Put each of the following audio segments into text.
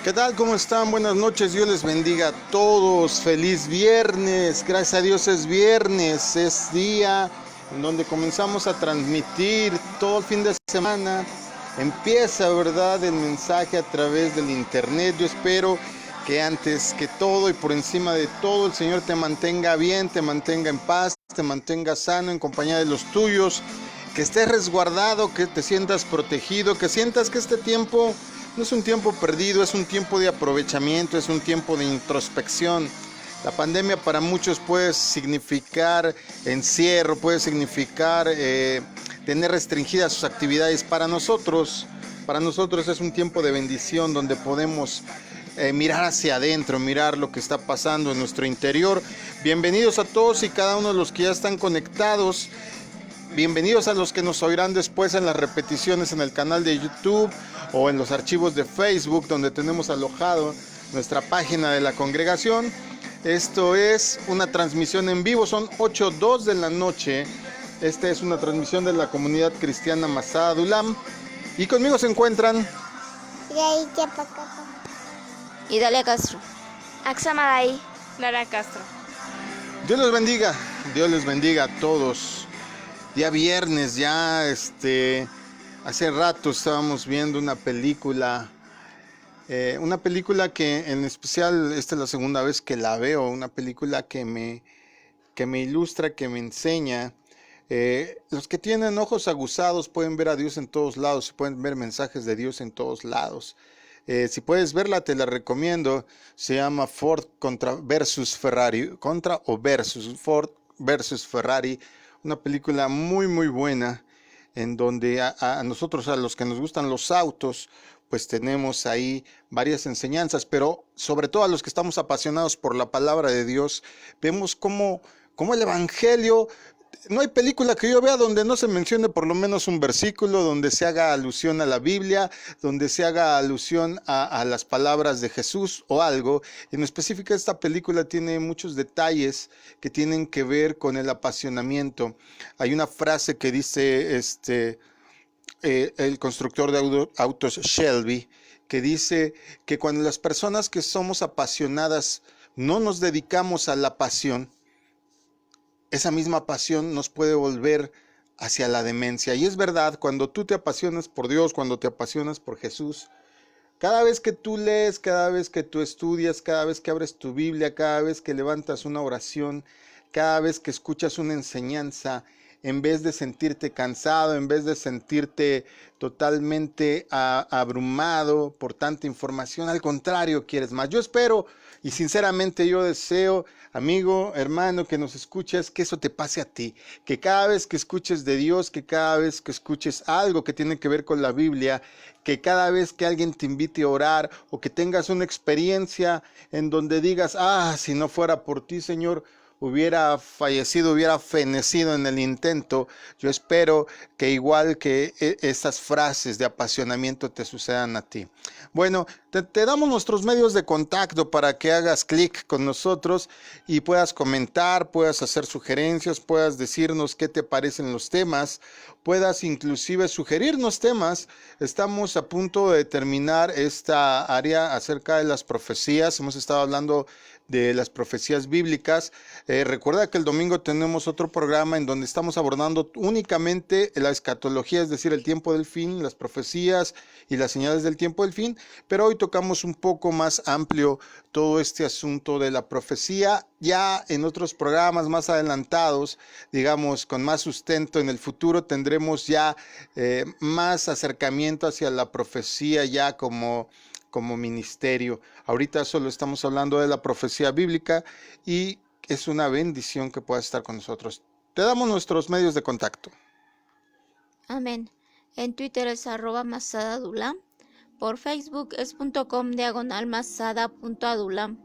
¿Qué tal? ¿Cómo están? Buenas noches. Dios les bendiga a todos. Feliz viernes. Gracias a Dios es viernes. Es día en donde comenzamos a transmitir todo el fin de semana. Empieza, ¿verdad?, el mensaje a través del internet. Yo espero que antes que todo y por encima de todo el Señor te mantenga bien, te mantenga en paz, te mantenga sano en compañía de los tuyos. Que estés resguardado, que te sientas protegido, que sientas que este tiempo no es un tiempo perdido, es un tiempo de aprovechamiento, es un tiempo de introspección. La pandemia para muchos puede significar encierro, puede significar tener restringidas sus actividades. Para nosotros es un tiempo de bendición donde podemos mirar hacia adentro, mirar lo que está pasando en nuestro interior. Bienvenidos a todos y cada uno de los que ya están conectados. Bienvenidos a los que nos oirán después en las repeticiones en el canal de YouTube o en los archivos de Facebook, donde tenemos alojado nuestra página de la congregación. Esto es una transmisión en vivo, son 8:02 de la noche. Esta es una transmisión de la comunidad cristiana Masada Dulam. Y conmigo se encuentran Idalia Castro, Axamaday, Lara Castro. Dios les bendiga a todos. Día viernes, ya hace rato estábamos viendo una película que en especial esta es la segunda vez que la veo, una película que me ilustra, que me enseña. Los que tienen ojos aguzados pueden ver a Dios en todos lados, pueden ver mensajes de Dios en todos lados. Si puedes verla, te la recomiendo. Se llama Ford versus Ferrari, Ford versus Ferrari. Una película muy muy buena en donde a nosotros, a los que nos gustan los autos, pues tenemos ahí varias enseñanzas, pero sobre todo a los que estamos apasionados por la palabra de Dios, vemos cómo el Evangelio, no hay película que yo vea donde no se mencione por lo menos un versículo, donde se haga alusión a la Biblia, donde se haga alusión a las palabras de Jesús o algo. En específico, esta película tiene muchos detalles que tienen que ver con el apasionamiento. Hay una frase que dice el constructor de autos Shelby, que dice que cuando las personas que somos apasionadas no nos dedicamos a la pasión, esa misma pasión nos puede volver hacia la demencia. Y es verdad, cuando tú te apasionas por Dios, cuando te apasionas por Jesús, cada vez que tú lees, cada vez que tú estudias, cada vez que abres tu Biblia, cada vez que levantas una oración, cada vez que escuchas una enseñanza, en vez de sentirte cansado, en vez de sentirte totalmente abrumado por tanta información, al contrario, quieres más. Yo espero y sinceramente yo deseo, amigo, hermano, que nos escuches, que eso te pase a ti, que cada vez que escuches de Dios, que cada vez que escuches algo que tiene que ver con la Biblia, que cada vez que alguien te invite a orar o que tengas una experiencia en donde digas, si no fuera por ti, Señor, hubiera fallecido, hubiera fenecido en el intento. Yo espero que igual que estas frases de apasionamiento te sucedan a ti. Bueno, te damos nuestros medios de contacto para que hagas clic con nosotros y puedas comentar, puedas hacer sugerencias, puedas decirnos qué te parecen los temas, puedas inclusive sugerirnos temas. Estamos a punto de terminar esta área acerca de las profecías. Hemos estado hablando de las profecías bíblicas. Recuerda que el domingo tenemos otro programa en donde estamos abordando únicamente la escatología, es decir, el tiempo del fin, las profecías y las señales del tiempo del fin, pero hoy tocamos un poco más amplio todo este asunto de la profecía. Ya en otros programas más adelantados, digamos, con más sustento en el futuro, tendremos ya más acercamiento hacia la profecía ya como ministerio. Ahorita solo estamos hablando de la profecía bíblica y es una bendición que puedas estar con nosotros. Te damos nuestros medios de contacto. amén. En Twitter es @masadadulam, por Facebook es .com/masada.adulam.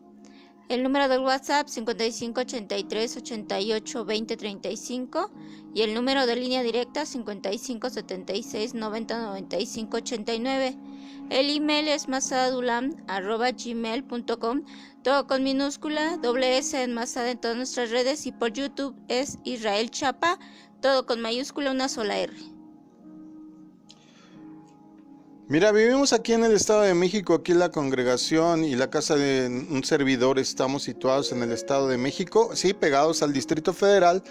El número del WhatsApp 5583882035 y el número de línea directa 5576909589. El email es masadadulam@gmail.com, todo con minúscula, S en Masada en todas nuestras redes, y por YouTube es Israel Chapa, todo con mayúscula, una sola R. Mira, vivimos aquí en el Estado de México, aquí la congregación y la casa de un servidor estamos situados en el Estado de México, sí, pegados al Distrito Federal,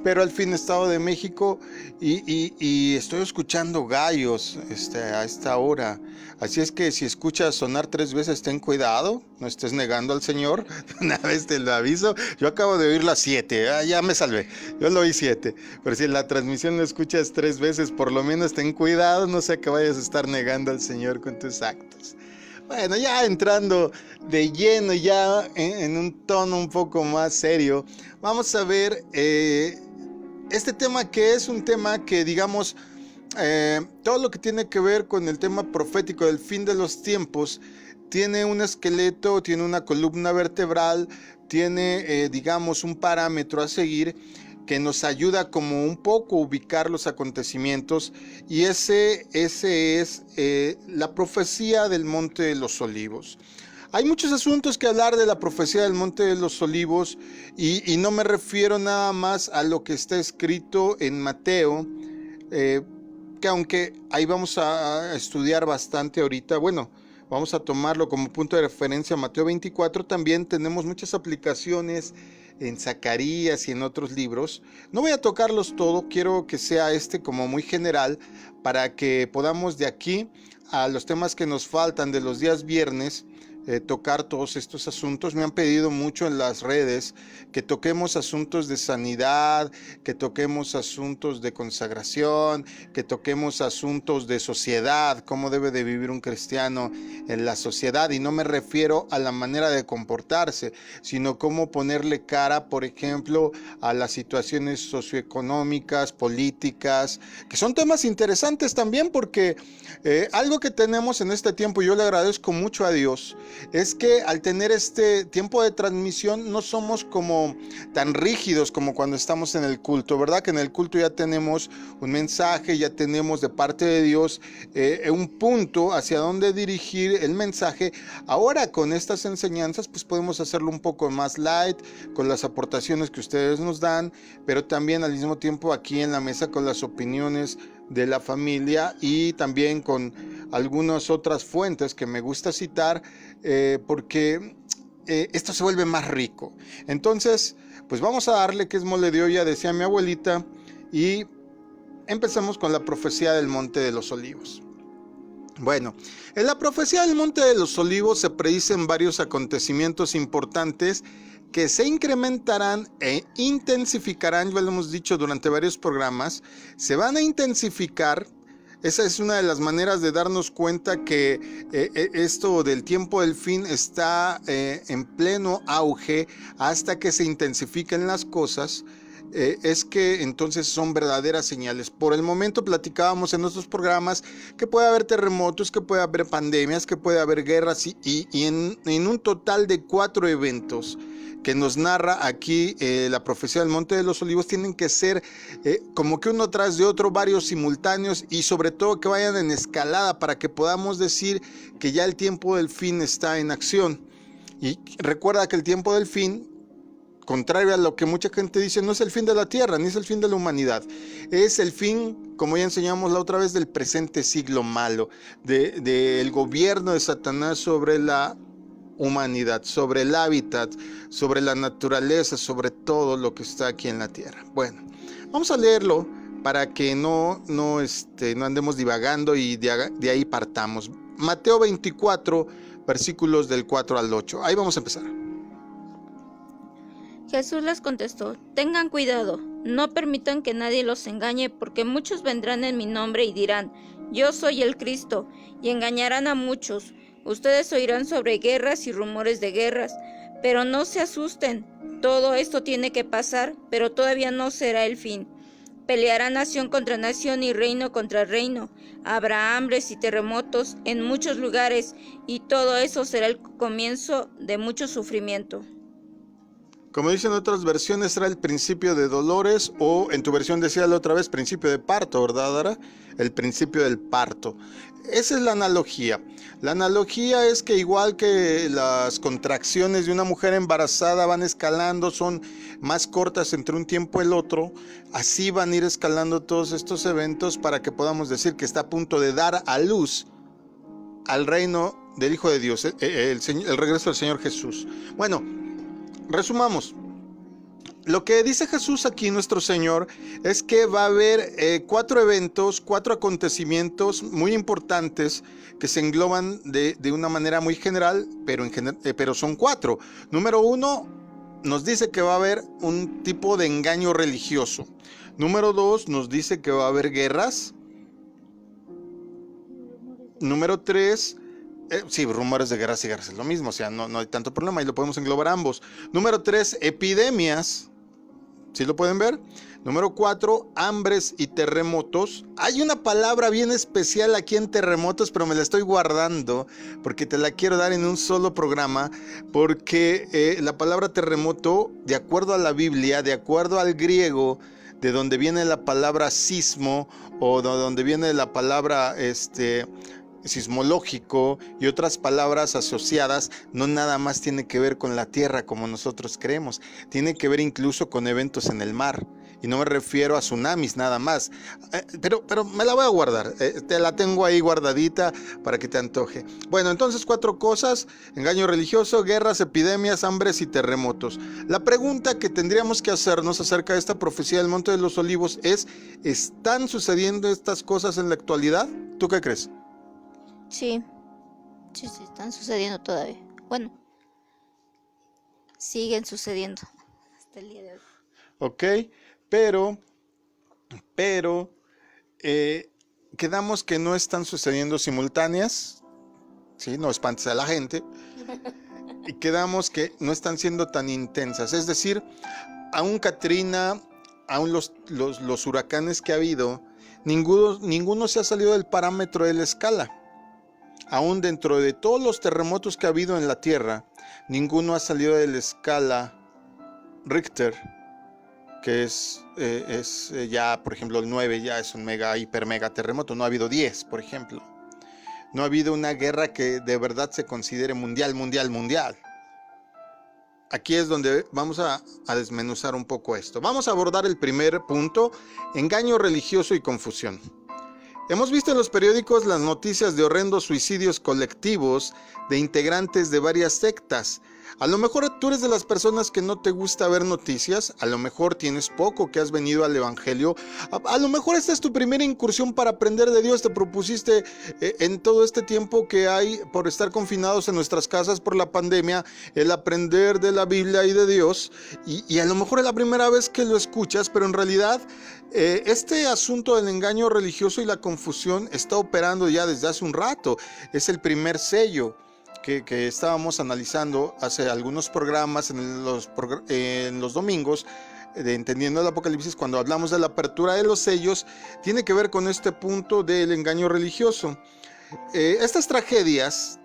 pero al fin Estado de México y estoy escuchando gallos a esta hora. Así es que si escuchas sonar 3 veces, ten cuidado, no estés negando al Señor. Una vez te lo aviso, yo acabo de oír las 7, ya me salvé, yo lo oí 7. Pero si en la transmisión lo escuchas 3 veces, por lo menos ten cuidado, no sea que vayas a estar negando al Señor con tus actos. Bueno, ya entrando de lleno, ya en un tono un poco más serio, vamos a ver este tema, que es un tema que, digamos, todo lo que tiene que ver con el tema profético del fin de los tiempos, tiene un esqueleto, tiene una columna vertebral, tiene, digamos, un parámetro a seguir que nos ayuda como un poco a ubicar los acontecimientos, y ese es la profecía del Monte de los Olivos. Hay muchos asuntos que hablar de la profecía del Monte de los Olivos, y no me refiero nada más a lo que está escrito en Mateo, que aunque ahí vamos a estudiar bastante ahorita, bueno, vamos a tomarlo como punto de referencia Mateo 24, también tenemos muchas aplicaciones en Zacarías y en otros libros. No voy a tocarlos todo, quiero que sea como muy general, para que podamos de aquí a los temas que nos faltan de los días viernes, tocar todos estos asuntos. Me han pedido mucho en las redes que toquemos asuntos de sanidad, que toquemos asuntos de consagración, que toquemos asuntos de sociedad, cómo debe de vivir un cristiano en la sociedad, y no me refiero a la manera de comportarse, sino cómo ponerle cara, por ejemplo, a las situaciones socioeconómicas, políticas, que son temas interesantes también, porque algo que tenemos en este tiempo, yo le agradezco mucho a Dios, es que al tener este tiempo de transmisión no somos como tan rígidos como cuando estamos en el culto, ¿verdad? Que en el culto ya tenemos un mensaje, ya tenemos de parte de Dios un punto hacia dónde dirigir el mensaje. Ahora con estas enseñanzas pues podemos hacerlo un poco más light, con las aportaciones que ustedes nos dan, pero también al mismo tiempo aquí en la mesa con las opiniones de la familia, y también con algunas otras fuentes que me gusta citar, porque esto se vuelve más rico. Entonces, pues vamos a darle que es mole de olla, decía mi abuelita, y empezamos con la profecía del Monte de los Olivos. Bueno, en la profecía del Monte de los Olivos se predicen varios acontecimientos importantes que se incrementarán e intensificarán. Ya lo hemos dicho durante varios programas, se van a intensificar. Esa es una de las maneras de darnos cuenta que esto del tiempo del fin está en pleno auge hasta que se intensifiquen las cosas. Es que entonces son verdaderas señales. Por el momento platicábamos en nuestros programas que puede haber terremotos, que puede haber pandemias, que puede haber guerras, y en un total de 4 eventos que nos narra aquí la profecía del Monte de los Olivos, tienen que ser como que uno tras de otro, varios simultáneos, y sobre todo que vayan en escalada para que podamos decir que ya el tiempo del fin está en acción. Y recuerda que el tiempo del fin, contrario a lo que mucha gente dice, no es el fin de la tierra, ni es el fin de la humanidad. Es el fin, como ya enseñamos la otra vez, del presente siglo malo, del gobierno de Satanás sobre la humanidad, sobre el hábitat, sobre la naturaleza, sobre todo lo que está aquí en la tierra. Bueno, vamos a leerlo para que no andemos divagando, y de ahí partamos. Mateo 24, versículos del 4 al 8. Ahí vamos a empezar. Jesús les contestó: tengan cuidado, no permitan que nadie los engañe, porque muchos vendrán en mi nombre y dirán: yo soy el Cristo, y engañarán a muchos. Ustedes oirán sobre guerras y rumores de guerras, pero no se asusten. Todo esto tiene que pasar, pero todavía no será el fin. Peleará nación contra nación y reino contra reino. Habrá hambres y terremotos en muchos lugares, y todo eso será el comienzo de mucho sufrimiento. Como dicen otras versiones, será el principio de dolores, o en tu versión decía la otra vez, principio de parto, ¿verdad, Dara? El principio del parto. Esa es la analogía. La analogía es que igual que las contracciones de una mujer embarazada van escalando, son más cortas entre un tiempo y el otro, así van a ir escalando todos estos eventos para que podamos decir que está a punto de dar a luz al reino del Hijo de Dios, el regreso del Señor Jesús. Bueno, resumamos. Lo que dice Jesús aquí, nuestro Señor, es que va a haber 4 eventos, 4 acontecimientos muy importantes que se engloban de una manera muy general, pero son 4. Número 1, nos dice que va a haber un tipo de engaño religioso. Número 2, nos dice que va a haber guerras. Número 3, sí, rumores de guerras y guerras es lo mismo, o sea, no hay tanto problema, y lo podemos englobar ambos. Número 3, epidemias. ¿Sí lo pueden ver? Número 4, hambres y terremotos. Hay una palabra bien especial aquí en terremotos, pero me la estoy guardando porque te la quiero dar en un solo programa, porque la palabra terremoto, de acuerdo a la Biblia, de acuerdo al griego, de donde viene la palabra sismo o de donde viene la palabra sismológico y otras palabras asociadas, no nada más tiene que ver con la tierra como nosotros creemos, tiene que ver incluso con eventos en el mar, y no me refiero a tsunamis nada más, pero me la voy a guardar, te la tengo ahí guardadita para que te antoje. Bueno, entonces 4 cosas: engaño religioso, guerras, epidemias, hambres y terremotos. La pregunta que tendríamos que hacernos acerca de esta profecía del Monte de los Olivos es: ¿están sucediendo estas cosas en la actualidad? ¿Tú qué crees? Sí, están sucediendo todavía. Bueno, siguen sucediendo hasta el día de hoy. Ok, pero quedamos que no están sucediendo simultáneas, ¿sí? No espantes a la gente. Y quedamos que no están siendo tan intensas. Es decir, aún Katrina, aún los huracanes que ha habido, ninguno se ha salido del parámetro de la escala. Aún dentro de todos los terremotos que ha habido en la Tierra, ninguno ha salido de la escala Richter, que es ya, por ejemplo, el 9 ya es un hiper mega terremoto. No ha habido 10, por ejemplo. No ha habido una guerra que de verdad se considere mundial. Aquí es donde vamos a desmenuzar un poco esto. Vamos a abordar el primer punto: engaño religioso y confusión. Hemos visto en los periódicos las noticias de horrendos suicidios colectivos de integrantes de varias sectas. A lo mejor tú eres de las personas que no te gusta ver noticias, a lo mejor tienes poco que has venido al Evangelio, a lo mejor esta es tu primera incursión para aprender de Dios, te propusiste en todo este tiempo que hay por estar confinados en nuestras casas por la pandemia, el aprender de la Biblia y de Dios, y a lo mejor es la primera vez que lo escuchas, pero en realidad este asunto del engaño religioso y la confusión está operando ya desde hace un rato. Es el primer sello que estábamos analizando hace algunos programas en los domingos de Entendiendo el Apocalipsis. Cuando hablamos de la apertura de los sellos, tiene que ver con este punto del engaño religioso. Estas tragedias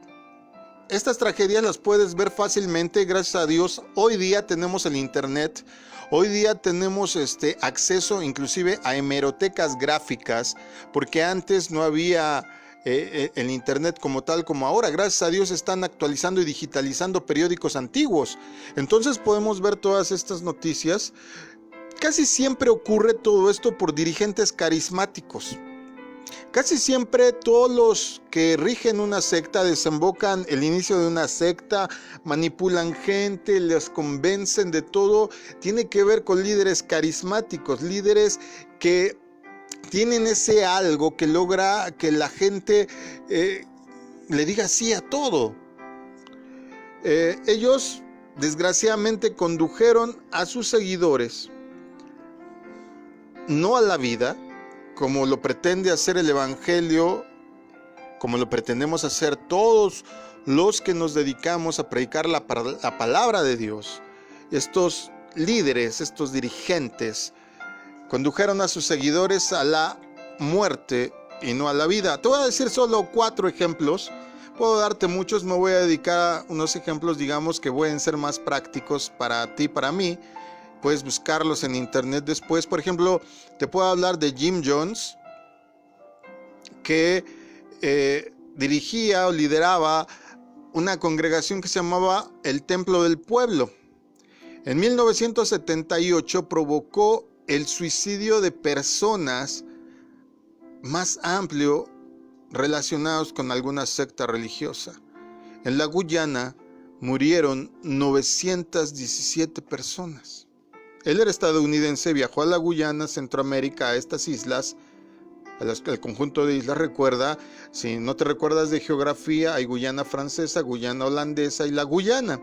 las puedes ver fácilmente. Gracias a Dios hoy día tenemos el internet. Hoy día tenemos acceso inclusive a hemerotecas gráficas, porque antes no había el internet como tal como ahora. Gracias a Dios están actualizando y digitalizando periódicos antiguos. Entonces podemos ver todas estas noticias. Casi siempre ocurre todo esto por dirigentes carismáticos. Casi siempre todos los que rigen una secta desembocan el inicio de una secta, manipulan gente, les convencen de todo. Tiene que ver con líderes carismáticos, líderes que tienen ese algo que logra que la gente le diga sí a todo. Ellos desgraciadamente condujeron a sus seguidores no a la vida, como lo pretende hacer el Evangelio, como lo pretendemos hacer todos los que nos dedicamos a predicar la palabra de Dios. Estos líderes, estos dirigentes, condujeron a sus seguidores a la muerte y no a la vida. Te voy a decir solo 4 ejemplos. Puedo darte muchos, me voy a dedicar a unos ejemplos, digamos, que pueden ser más prácticos para ti, para mí. Puedes buscarlos en internet después. Por ejemplo, te puedo hablar de Jim Jones, que dirigía o lideraba una congregación que se llamaba el Templo del Pueblo. En 1978 provocó el suicidio de personas más amplio relacionados con alguna secta religiosa. En la Guyana murieron 917 personas. Él era estadounidense, viajó a la Guyana, Centroamérica, a estas islas, al conjunto de islas. Recuerda, si no te recuerdas de geografía, hay Guyana francesa, Guyana holandesa y la Guyana.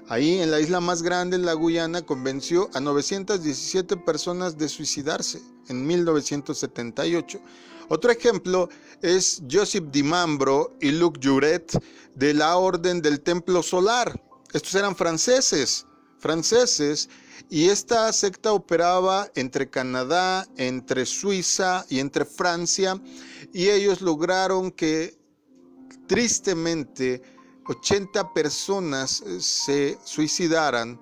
Ahí en la isla más grande, la Guyana, convenció a 917 personas de suicidarse en 1978. Otro ejemplo es Joseph Di Mambro y Luc Jouret de la Orden del Templo Solar. Estos eran franceses, y esta secta operaba entre Canadá, entre Suiza y entre Francia, y ellos lograron que tristemente 80 personas se suicidaran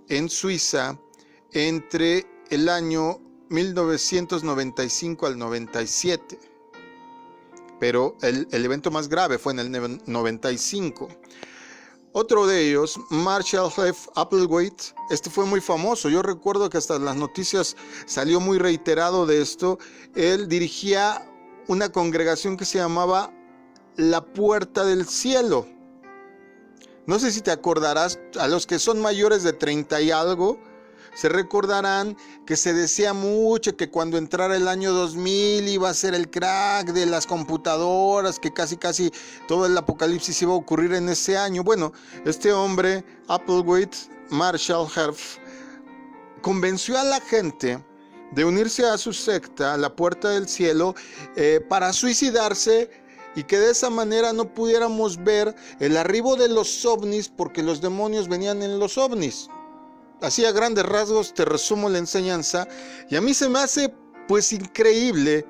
en Suiza entre el año 1995 al 97. Pero el evento más grave fue en el 95. Otro de ellos, Marshall F. Applewhite, este fue muy famoso. Yo recuerdo que hasta en las noticias salió muy reiterado de esto. Él dirigía una congregación que se llamaba La Puerta del Cielo. No sé si te acordarás, a los que son mayores de 30 y algo, se recordarán que se decía mucho que cuando entrara el año 2000 iba a ser el crack de las computadoras, que casi todo el apocalipsis iba a ocurrir en ese año. Bueno, este hombre, Applewhite, Marshall Herf, convenció a la gente de unirse a su secta, La Puerta del Cielo, para suicidarse, y que de esa manera no pudiéramos ver el arribo de los ovnis, porque los demonios venían en los ovnis. Así a grandes rasgos te resumo la enseñanza, y a mí se me hace pues increíble,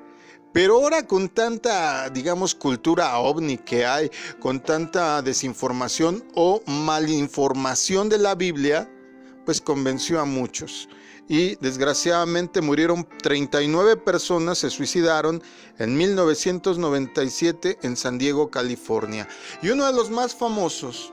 pero ahora con tanta, digamos, cultura ovni que hay, con tanta desinformación o malinformación de la Biblia, pues convenció a muchos. Y desgraciadamente murieron 39 personas, se suicidaron en 1997 en San Diego, California. Y uno de los más famosos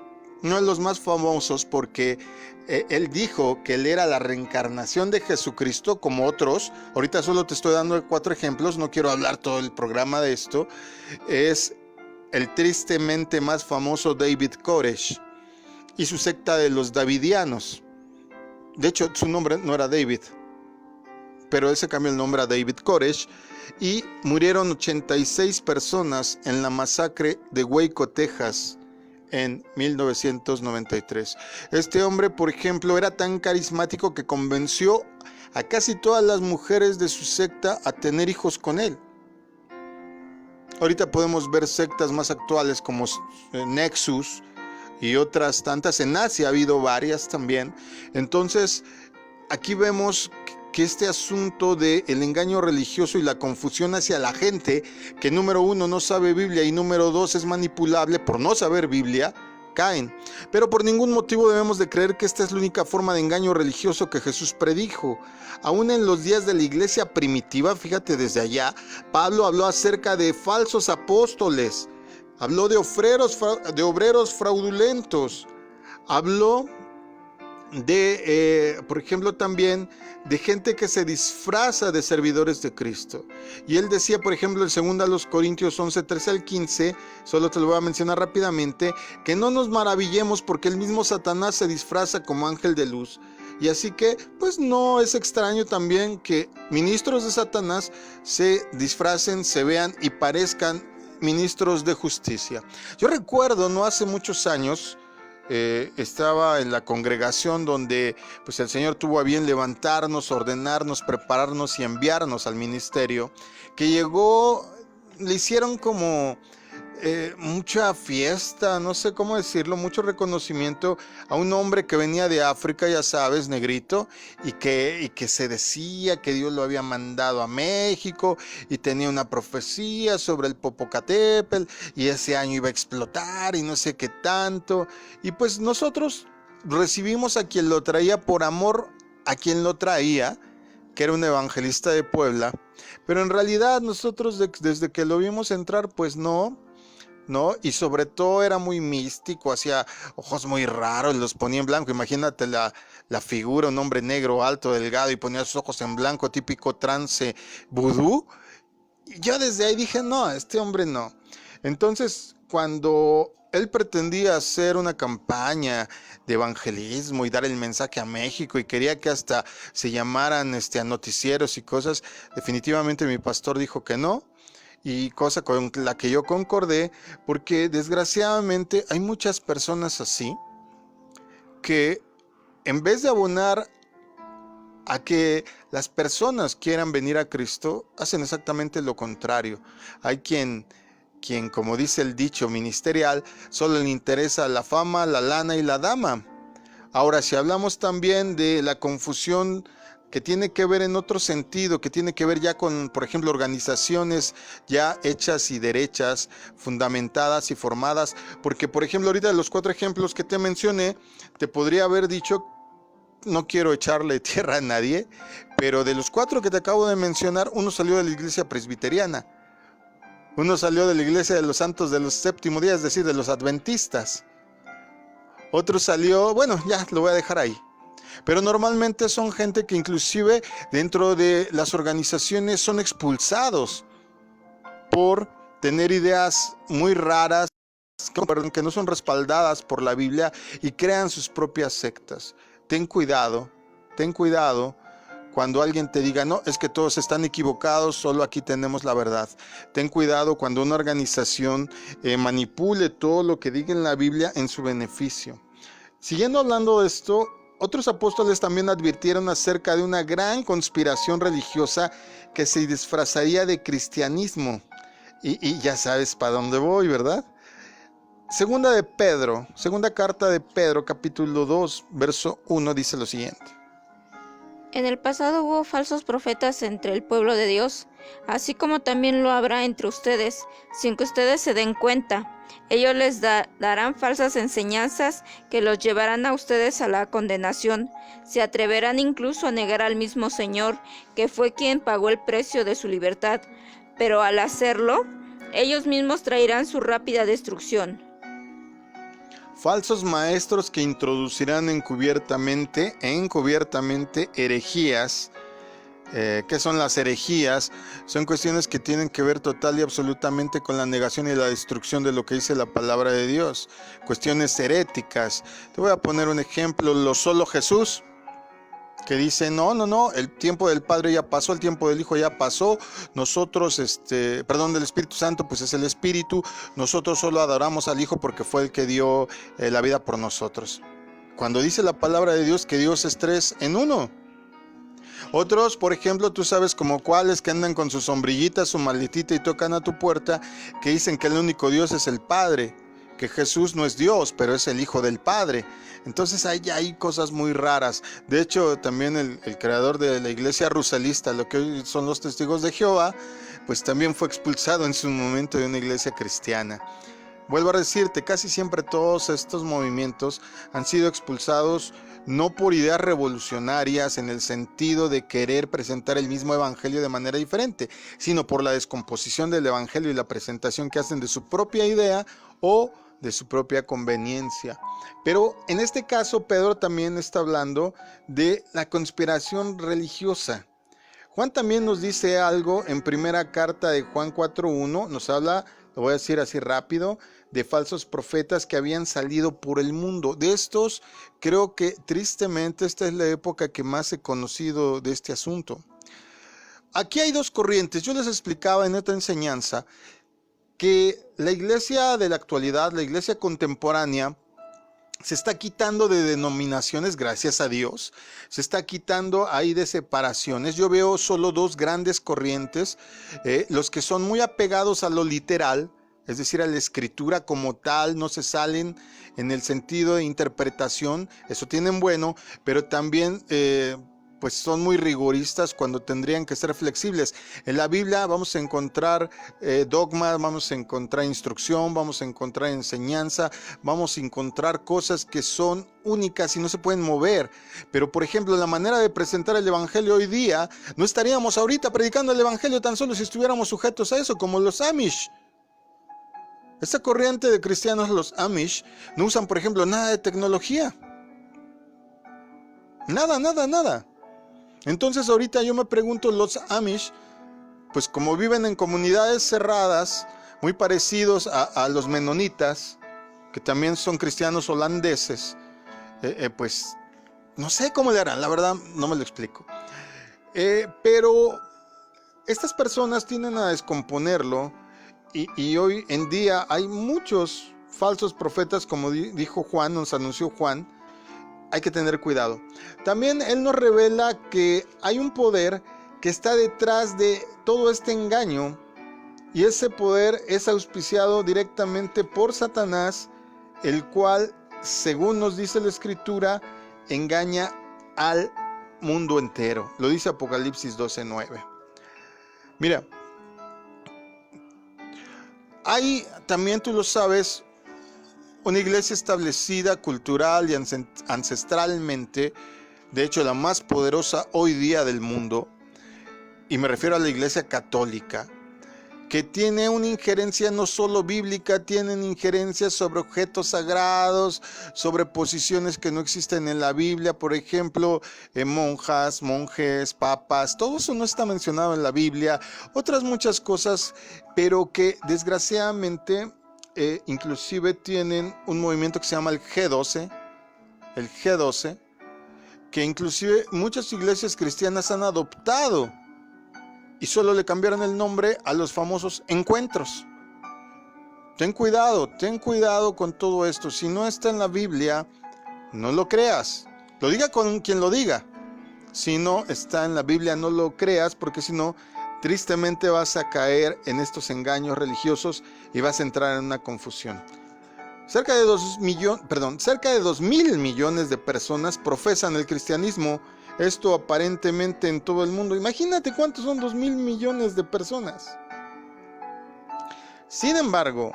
porque él dijo que él era la reencarnación de Jesucristo, como otros. Ahorita solo te estoy dando 4 ejemplos, no quiero hablar todo el programa de esto. Es el tristemente más famoso David Koresh y su secta de los Davidianos. De hecho, su nombre no era David, pero él se cambió el nombre a David Koresh, y murieron 86 personas en la masacre de Waco, Texas, en 1993. Este hombre, por ejemplo, era tan carismático que convenció a casi todas las mujeres de su secta a tener hijos con él. Ahorita podemos ver sectas más actuales como Nexus y otras tantas. En Asia ha habido varias también. Entonces, aquí vemos que este asunto del engaño religioso y la confusión hacia la gente, que número 1 no sabe Biblia y número 2 es manipulable por no saber Biblia, caen. Pero por ningún motivo debemos de creer que esta es la única forma de engaño religioso que Jesús predijo. Aún en los días de la iglesia primitiva, fíjate desde allá, Pablo habló acerca de falsos apóstoles, habló de obreros fraudulentos, habló de, por ejemplo, también de gente que se disfraza de servidores de Cristo. Y él decía, por ejemplo, en 2 Corintios 11, 13 al 15, solo te lo voy a mencionar rápidamente, que no nos maravillemos porque el mismo Satanás se disfraza como ángel de luz. Y así que, pues no es extraño también que ministros de Satanás se disfracen, se vean y parezcan ministros de justicia. Yo recuerdo, no hace muchos años, estaba en la congregación donde pues el Señor tuvo a bien levantarnos, ordenarnos, prepararnos y enviarnos al ministerio, que llegó, le hicieron como mucha fiesta, no sé cómo decirlo, mucho reconocimiento a un hombre que venía de África, ya sabes, negrito, y que se decía que Dios lo había mandado a México y tenía una profecía sobre el Popocatépetl y ese año iba a explotar y no sé qué tanto. Y pues nosotros recibimos a quien lo traía por amor a quien lo traía, que era un evangelista de Puebla, pero en realidad nosotros desde que lo vimos entrar, pues no, y sobre todo era muy místico, hacía ojos muy raros, los ponía en blanco. Imagínate la figura, un hombre negro, alto, delgado, y ponía sus ojos en blanco, típico trance vudú. Y yo desde ahí dije, no, este hombre no. Entonces, cuando él pretendía hacer una campaña de evangelismo y dar el mensaje a México y quería que hasta se llamaran a noticieros y cosas, definitivamente mi pastor dijo que no, y cosa con la que yo concordé, porque desgraciadamente hay muchas personas así que en vez de abonar a que las personas quieran venir a Cristo, hacen exactamente lo contrario. Hay quien, como dice el dicho ministerial, solo le interesa la fama, la lana y la dama. Ahora, si hablamos también de la confusión que tiene que ver en otro sentido, que tiene que ver ya con, por ejemplo, organizaciones ya hechas y derechas, fundamentadas y formadas, porque, por ejemplo, ahorita de los 4 ejemplos que te mencioné, te podría haber dicho, no quiero echarle tierra a nadie, pero de los 4 que te acabo de mencionar, uno salió de la iglesia presbiteriana, uno salió de la iglesia de los santos de los séptimo día, es decir, de los adventistas. Otro salió, bueno, ya lo voy a dejar ahí. Pero normalmente son gente que inclusive dentro de las organizaciones son expulsados por tener ideas muy raras, que no son respaldadas por la Biblia y crean sus propias sectas. Ten cuidado cuando alguien te diga, no, es que todos están equivocados, solo aquí tenemos la verdad. Ten cuidado cuando una organización manipule todo lo que diga en la Biblia en su beneficio. Siguiendo hablando de esto, otros apóstoles también advirtieron acerca de una gran conspiración religiosa que se disfrazaría de cristianismo. Y ya sabes para dónde voy, ¿verdad? Segunda carta de Pedro, capítulo 2, verso 1, dice lo siguiente. En el pasado hubo falsos profetas entre el pueblo de Dios, así como también lo habrá entre ustedes, sin que ustedes se den cuenta. Ellos les darán falsas enseñanzas que los llevarán a ustedes a la condenación. Se atreverán incluso a negar al mismo Señor, que fue quien pagó el precio de su libertad. Pero al hacerlo, ellos mismos traerán su rápida destrucción. Falsos maestros que introducirán encubiertamente herejías. ¿Qué son las herejías? Son cuestiones que tienen que ver total y absolutamente con la negación y la destrucción de lo que dice la palabra de Dios. Cuestiones heréticas. Te voy a poner un ejemplo, lo solo Jesús, que dice, no, el tiempo del Padre ya pasó, el tiempo del Hijo ya pasó, nosotros, del Espíritu Santo, pues es el Espíritu, nosotros solo adoramos al Hijo porque fue el que dio la vida por nosotros. Cuando dice la palabra de Dios que Dios es 3 en 1. Otros, por ejemplo, tú sabes como cuáles que andan con su sombrillita, su maletita y tocan a tu puerta, que dicen que el único Dios es el Padre, que Jesús no es Dios, pero es el Hijo del Padre. Entonces hay cosas muy raras. De hecho, también el creador de la iglesia rusalista, lo que hoy son los Testigos de Jehová, pues también fue expulsado en su momento de una iglesia cristiana. Vuelvo a decirte, casi siempre todos estos movimientos han sido expulsados no por ideas revolucionarias en el sentido de querer presentar el mismo evangelio de manera diferente, sino por la descomposición del evangelio y la presentación que hacen de su propia idea o de su propia conveniencia. Pero en este caso Pedro también está hablando de la conspiración religiosa. Juan también nos dice algo en primera carta de Juan 4:1, nos habla, lo voy a decir así rápido, de falsos profetas que habían salido por el mundo. De estos, creo que tristemente esta es la época que más he conocido de este asunto. Aquí hay 2 corrientes. Yo les explicaba en esta enseñanza que la iglesia de la actualidad, la iglesia contemporánea, se está quitando de denominaciones, gracias a Dios. Se está quitando ahí de separaciones. Yo veo solo 2 grandes corrientes. Los que son muy apegados a lo literal, es decir, a la escritura como tal, no se salen en el sentido de interpretación. Eso tienen bueno, pero también pues son muy rigoristas cuando tendrían que ser flexibles. En la Biblia vamos a encontrar dogmas, vamos a encontrar instrucción, vamos a encontrar enseñanza, vamos a encontrar cosas que son únicas y no se pueden mover. Pero por ejemplo, la manera de presentar el evangelio hoy día, no estaríamos ahorita predicando el evangelio tan solo si estuviéramos sujetos a eso, como los Amish. Esta corriente de cristianos, los Amish, no usan, por ejemplo, nada de tecnología. Nada. Entonces ahorita yo me pregunto, los Amish, pues como viven en comunidades cerradas, muy parecidos a los menonitas, que también son cristianos holandeses, pues no sé cómo le harán, la verdad no me lo explico. Pero estas personas tienden a descomponerlo y hoy en día hay muchos falsos profetas, como dijo Juan, nos anunció Juan. Hay que tener cuidado. También él nos revela que hay un poder que está detrás de todo este engaño, y ese poder es auspiciado directamente por Satanás, el cual, según nos dice la Escritura, engaña al mundo entero. Lo dice Apocalipsis 12:9. Mira, hay también, tú lo sabes, una iglesia establecida cultural y ancestralmente, de hecho la más poderosa hoy día del mundo, y me refiero a la iglesia católica, que tiene una injerencia no solo bíblica, tienen injerencias sobre objetos sagrados, sobre posiciones que no existen en la Biblia, por ejemplo, monjas, monjes, papas, todo eso no está mencionado en la Biblia, otras muchas cosas, pero que desgraciadamente inclusive tienen un movimiento que se llama el G12, que inclusive muchas iglesias cristianas han adoptado y solo le cambiaron el nombre a los famosos encuentros. Ten cuidado con todo esto. Si no está en la Biblia, no lo creas. Lo diga con quien lo diga. Si no está en la Biblia, no lo creas, porque si no, tristemente vas a caer en estos engaños religiosos y vas a entrar en una confusión. Cerca de 2.000 millones de personas profesan el cristianismo. Esto aparentemente en todo el mundo. Imagínate cuántos son 2.000 millones de personas. Sin embargo,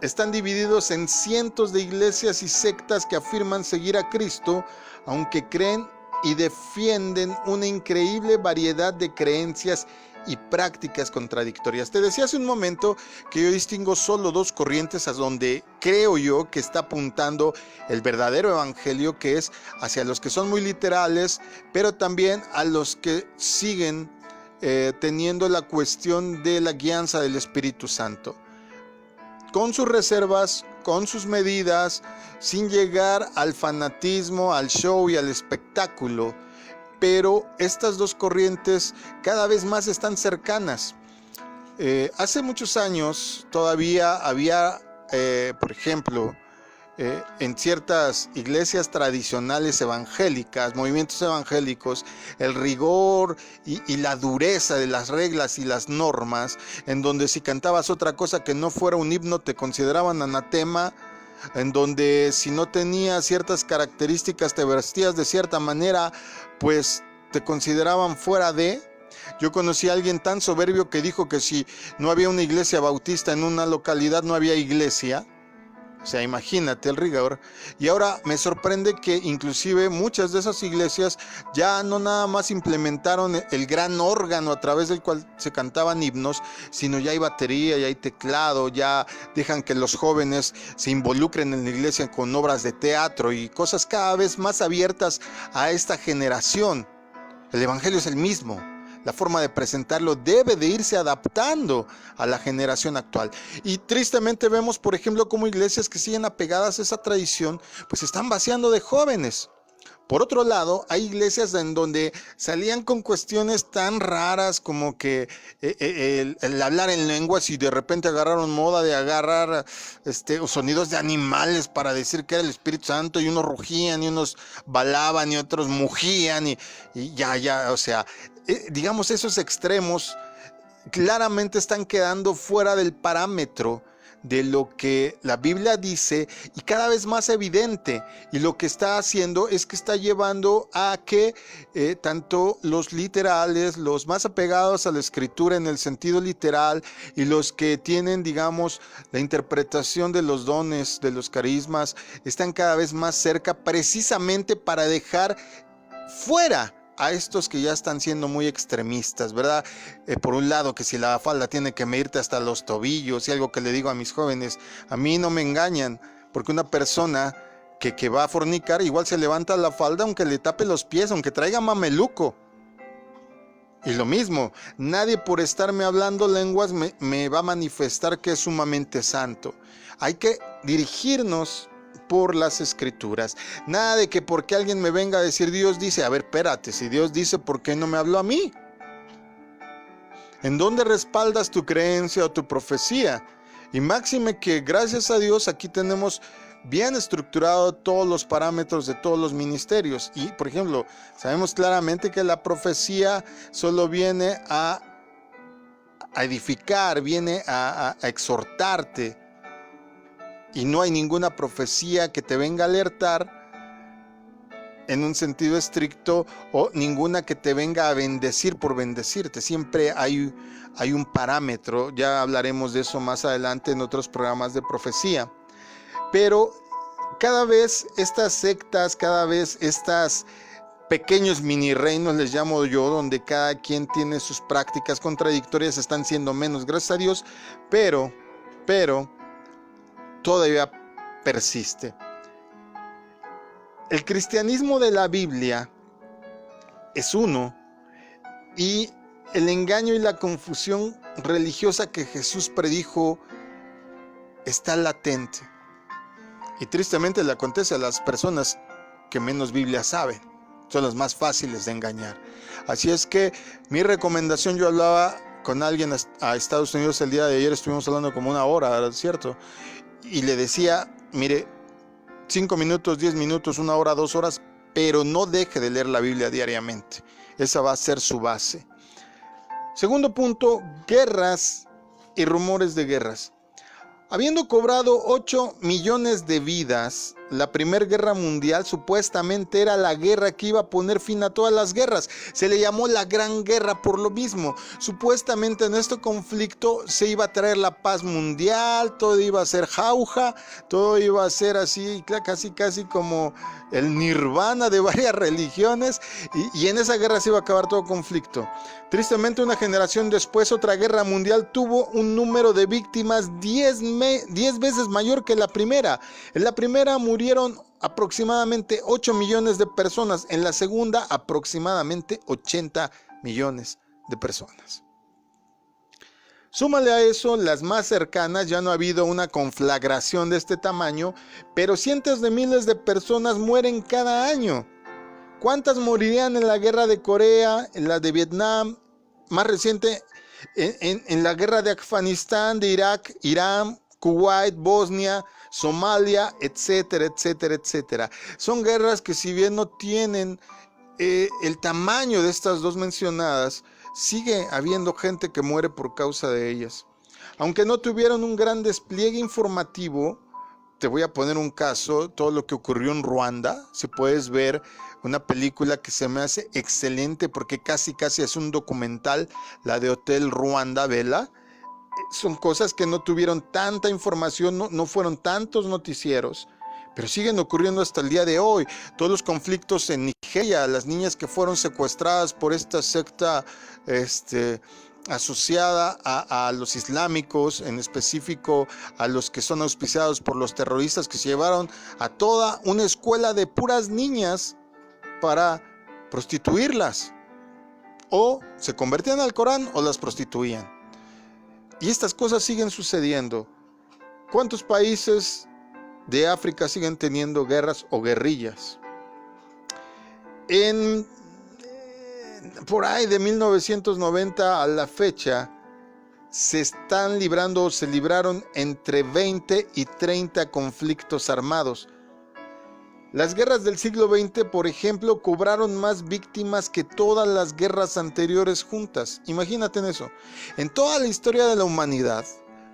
están divididos en cientos de iglesias y sectas que afirman seguir a Cristo, aunque creen y defienden una increíble variedad de creencias y prácticas contradictorias. Te decía hace un momento que yo distingo solo dos corrientes a donde creo yo que está apuntando el verdadero evangelio, que es hacia los que son muy literales, pero también a los que siguen teniendo la cuestión de la guianza del Espíritu Santo, con sus reservas, con sus medidas, sin llegar al fanatismo, al show y al espectáculo. Pero estas dos corrientes cada vez más están cercanas. Hace muchos años todavía había, por ejemplo, en ciertas iglesias tradicionales evangélicas, movimientos evangélicos, el rigor y la dureza de las reglas y las normas, en donde si cantabas otra cosa que no fuera un himno te consideraban anatema, en donde si no tenías ciertas características, te vestías de cierta manera, pues te consideraban fuera de. Yo conocí a alguien tan soberbio que dijo que si no había una iglesia bautista en una localidad, no había iglesia. O sea, imagínate el rigor. Y ahora me sorprende que inclusive muchas de esas iglesias ya no nada más implementaron el gran órgano a través del cual se cantaban himnos, sino ya hay batería, ya hay teclado, ya dejan que los jóvenes se involucren en la iglesia con obras de teatro y cosas cada vez más abiertas a esta generación. El evangelio es el mismo. La forma de presentarlo debe de irse adaptando a la generación actual. Y tristemente vemos, por ejemplo, cómo iglesias que siguen apegadas a esa tradición, pues están vaciando de jóvenes. Por otro lado, hay iglesias en donde salían con cuestiones tan raras como que el hablar en lenguas, y de repente agarraron moda de agarrar sonidos de animales para decir que era el Espíritu Santo, y unos rugían y unos balaban y otros mugían y ya, o sea, digamos, esos extremos claramente están quedando fuera del parámetro de lo que la Biblia dice, y cada vez más evidente, y lo que está haciendo es que está llevando a que tanto los literales, los más apegados a la escritura en el sentido literal, y los que tienen, digamos, la interpretación de los dones, de los carismas, están cada vez más cerca, precisamente para dejar fuera a estos que ya están siendo muy extremistas, ¿verdad? Por un lado, que si la falda tiene que medirte hasta los tobillos, y algo que le digo a mis jóvenes: a mí no me engañan, porque una persona que va a fornicar igual se levanta la falda aunque le tape los pies, aunque traiga mameluco. Y lo mismo, nadie por estarme hablando lenguas me va a manifestar que es sumamente santo. Hay que dirigirnos por las escrituras. Nada de que porque alguien me venga a decir Dios dice, a ver, espérate, si Dios dice, ¿por qué no me habló a mí? ¿En dónde respaldas tu creencia o tu profecía? Y máxime que gracias a Dios aquí tenemos bien estructurado todos los parámetros de todos los ministerios. Y, por ejemplo, sabemos claramente que la profecía solo viene a edificar, viene a exhortarte. Y no hay ninguna profecía que te venga a alertar en un sentido estricto o ninguna que te venga a bendecir por bendecirte. Siempre hay un parámetro. Ya hablaremos de eso más adelante en otros programas de profecía. Pero cada vez estas sectas, cada vez estas pequeños mini reinos, les llamo yo, donde cada quien tiene sus prácticas contradictorias, están siendo menos, gracias a Dios, pero todavía persiste. El cristianismo de la Biblia es uno, y el engaño y la confusión religiosa que Jesús predijo está latente. Y tristemente le acontece a las personas que menos Biblia saben. Son las más fáciles de engañar. Así es que mi recomendación, yo hablaba con alguien a Estados Unidos el día de ayer, estuvimos hablando como una hora, ¿cierto? Y le decía, mire, 5 minutos, 10 minutos, 1 hora, 2 horas, pero no deje de leer la Biblia diariamente. Esa va a ser su base. Segundo punto, guerras y rumores de guerras. Habiendo cobrado 8 millones de vidas, la Primera Guerra Mundial supuestamente era la guerra que iba a poner fin a todas las guerras. Se le llamó la Gran Guerra por lo mismo. Supuestamente en este conflicto se iba a traer la paz mundial, todo iba a ser jauja, todo iba a ser así, casi como el nirvana de varias religiones, y en esa guerra se iba a acabar todo conflicto. Tristemente, una generación después, otra guerra mundial tuvo un número de víctimas 10 veces mayor que la primera. En la primera murieron aproximadamente 8 millones de personas, en la segunda aproximadamente 80 millones de personas. Súmale a eso las más cercanas, ya no ha habido una conflagración de este tamaño, pero cientos de miles de personas mueren cada año. ¿Cuántas morirían en la guerra de Corea, en la de Vietnam, más reciente en la guerra de Afganistán, de Irak, Irán, Kuwait, Bosnia, Somalia, etcétera, etcétera, etcétera? Son guerras que, si bien no tienen el tamaño de estas dos mencionadas, sigue habiendo gente que muere por causa de ellas. Aunque no tuvieron un gran despliegue informativo, te voy a poner un caso, todo lo que ocurrió en Ruanda. Si puedes ver una película que se me hace excelente, porque casi es un documental, la de Hotel Ruanda, vela. Son cosas que no tuvieron tanta información, no fueron tantos noticieros, pero siguen ocurriendo hasta el día de hoy. Todos los conflictos en Nigeria, las niñas que fueron secuestradas por esta secta asociada a los islámicos, en específico a los que son auspiciados por los terroristas, que se llevaron a toda una escuela de puras niñas para prostituirlas. O se convertían al Corán o las prostituían. Y estas cosas siguen sucediendo. ¿Cuántos países de África siguen teniendo guerras o guerrillas? Por ahí de 1990 a la fecha se están librando o se libraron entre 20 y 30 conflictos armados. Las guerras del siglo XX, por ejemplo, cobraron más víctimas que todas las guerras anteriores juntas. Imagínate en eso. En toda la historia de la humanidad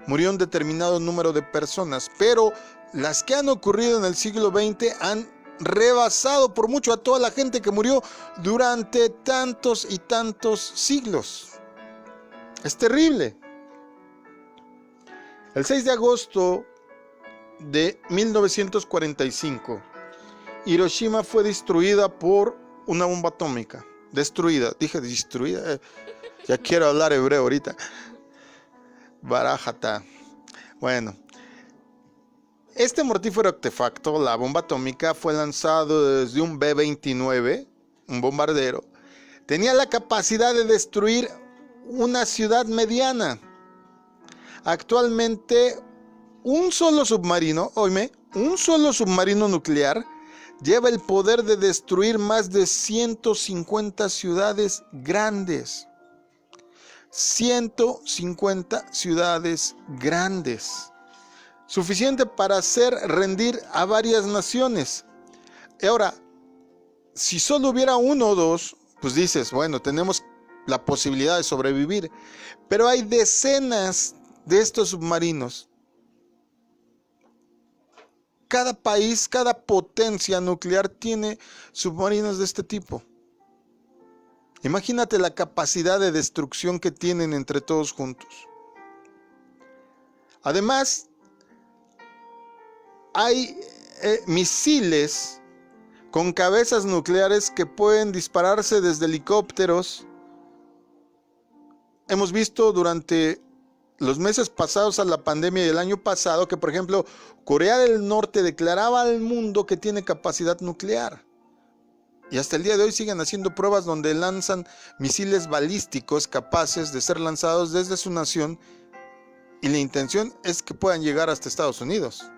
murió un determinado número de personas, pero las que han ocurrido en el siglo XX han rebasado por mucho a toda la gente que murió durante tantos y tantos siglos. Es terrible. El 6 de agosto de 1945, Hiroshima fue destruida por una bomba atómica. Dije destruida. Ya quiero hablar hebreo ahorita. Barajata. Bueno. Este mortífero artefacto, la bomba atómica, fue lanzado desde un B-29, un bombardero, tenía la capacidad de destruir una ciudad mediana. Actualmente, un solo submarino nuclear lleva el poder de destruir más de 150 ciudades grandes. 150 ciudades grandes. Suficiente para hacer rendir a varias naciones. Y ahora, si solo hubiera uno o dos, pues dices, bueno, tenemos la posibilidad de sobrevivir. Pero hay decenas de estos submarinos. Cada país, cada potencia nuclear tiene submarinos de este tipo. Imagínate la capacidad de destrucción que tienen entre todos juntos. Además, hay misiles con cabezas nucleares que pueden dispararse desde helicópteros. Hemos visto durante los meses pasados a la pandemia y el año pasado que, por ejemplo, Corea del Norte declaraba al mundo que tiene capacidad nuclear. Y hasta el día de hoy siguen haciendo pruebas donde lanzan misiles balísticos capaces de ser lanzados desde su nación, y la intención es que puedan llegar hasta Estados Unidos.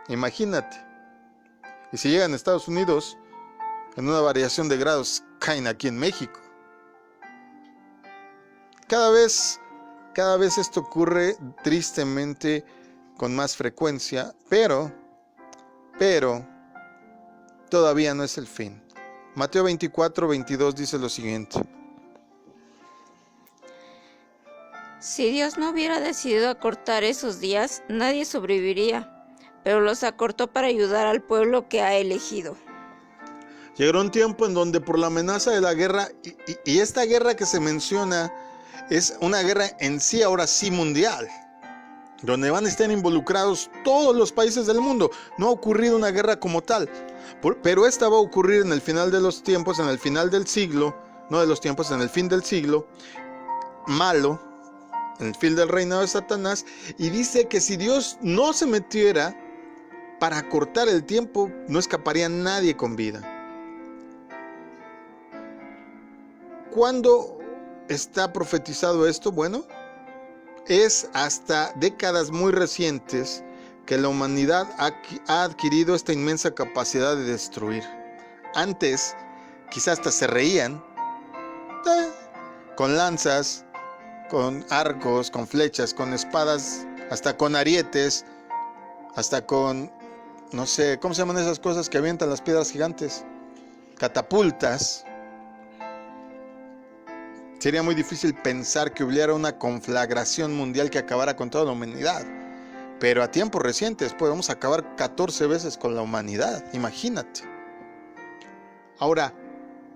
Imagínate. Y si llegan a Estados Unidos, en una variación de grados, caen aquí en México. Cada vez esto ocurre tristemente con más frecuencia, pero todavía no es el fin. Mateo 24:22 dice lo siguiente. Si Dios no hubiera decidido acortar esos días, nadie sobreviviría, pero los acortó para ayudar al pueblo que ha elegido. Llegará un tiempo en donde por la amenaza de la guerra, y esta guerra que se menciona es una guerra en sí, ahora sí mundial, donde van a estar involucrados todos los países del mundo. No ha ocurrido una guerra como tal, pero esta va a ocurrir en el final de los tiempos, en el final del siglo, no de los tiempos, en el fin del siglo malo, en el fin del reinado de Satanás. Y dice que si Dios no se metiera para cortar el tiempo, no escaparía nadie con vida. ¿Cuándo está profetizado esto? Bueno, es hasta décadas muy recientes que la humanidad ha adquirido esta inmensa capacidad de destruir. Antes, quizás hasta se reían, con lanzas, con arcos, con flechas, con espadas, hasta con arietes, hasta con, no sé, ¿cómo se llaman esas cosas que avientan las piedras gigantes? Catapultas. Sería muy difícil pensar que hubiera una conflagración mundial que acabara con toda la humanidad. Pero a tiempos recientes podemos acabar 14 veces con la humanidad, imagínate. Ahora,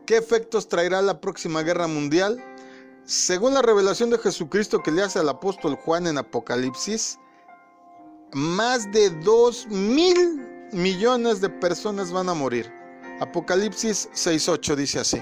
¿qué efectos traerá la próxima guerra mundial? Según la revelación de Jesucristo que le hace al apóstol Juan en Apocalipsis, más de 2,000 millones de personas van a morir. Apocalipsis 6:8 dice así.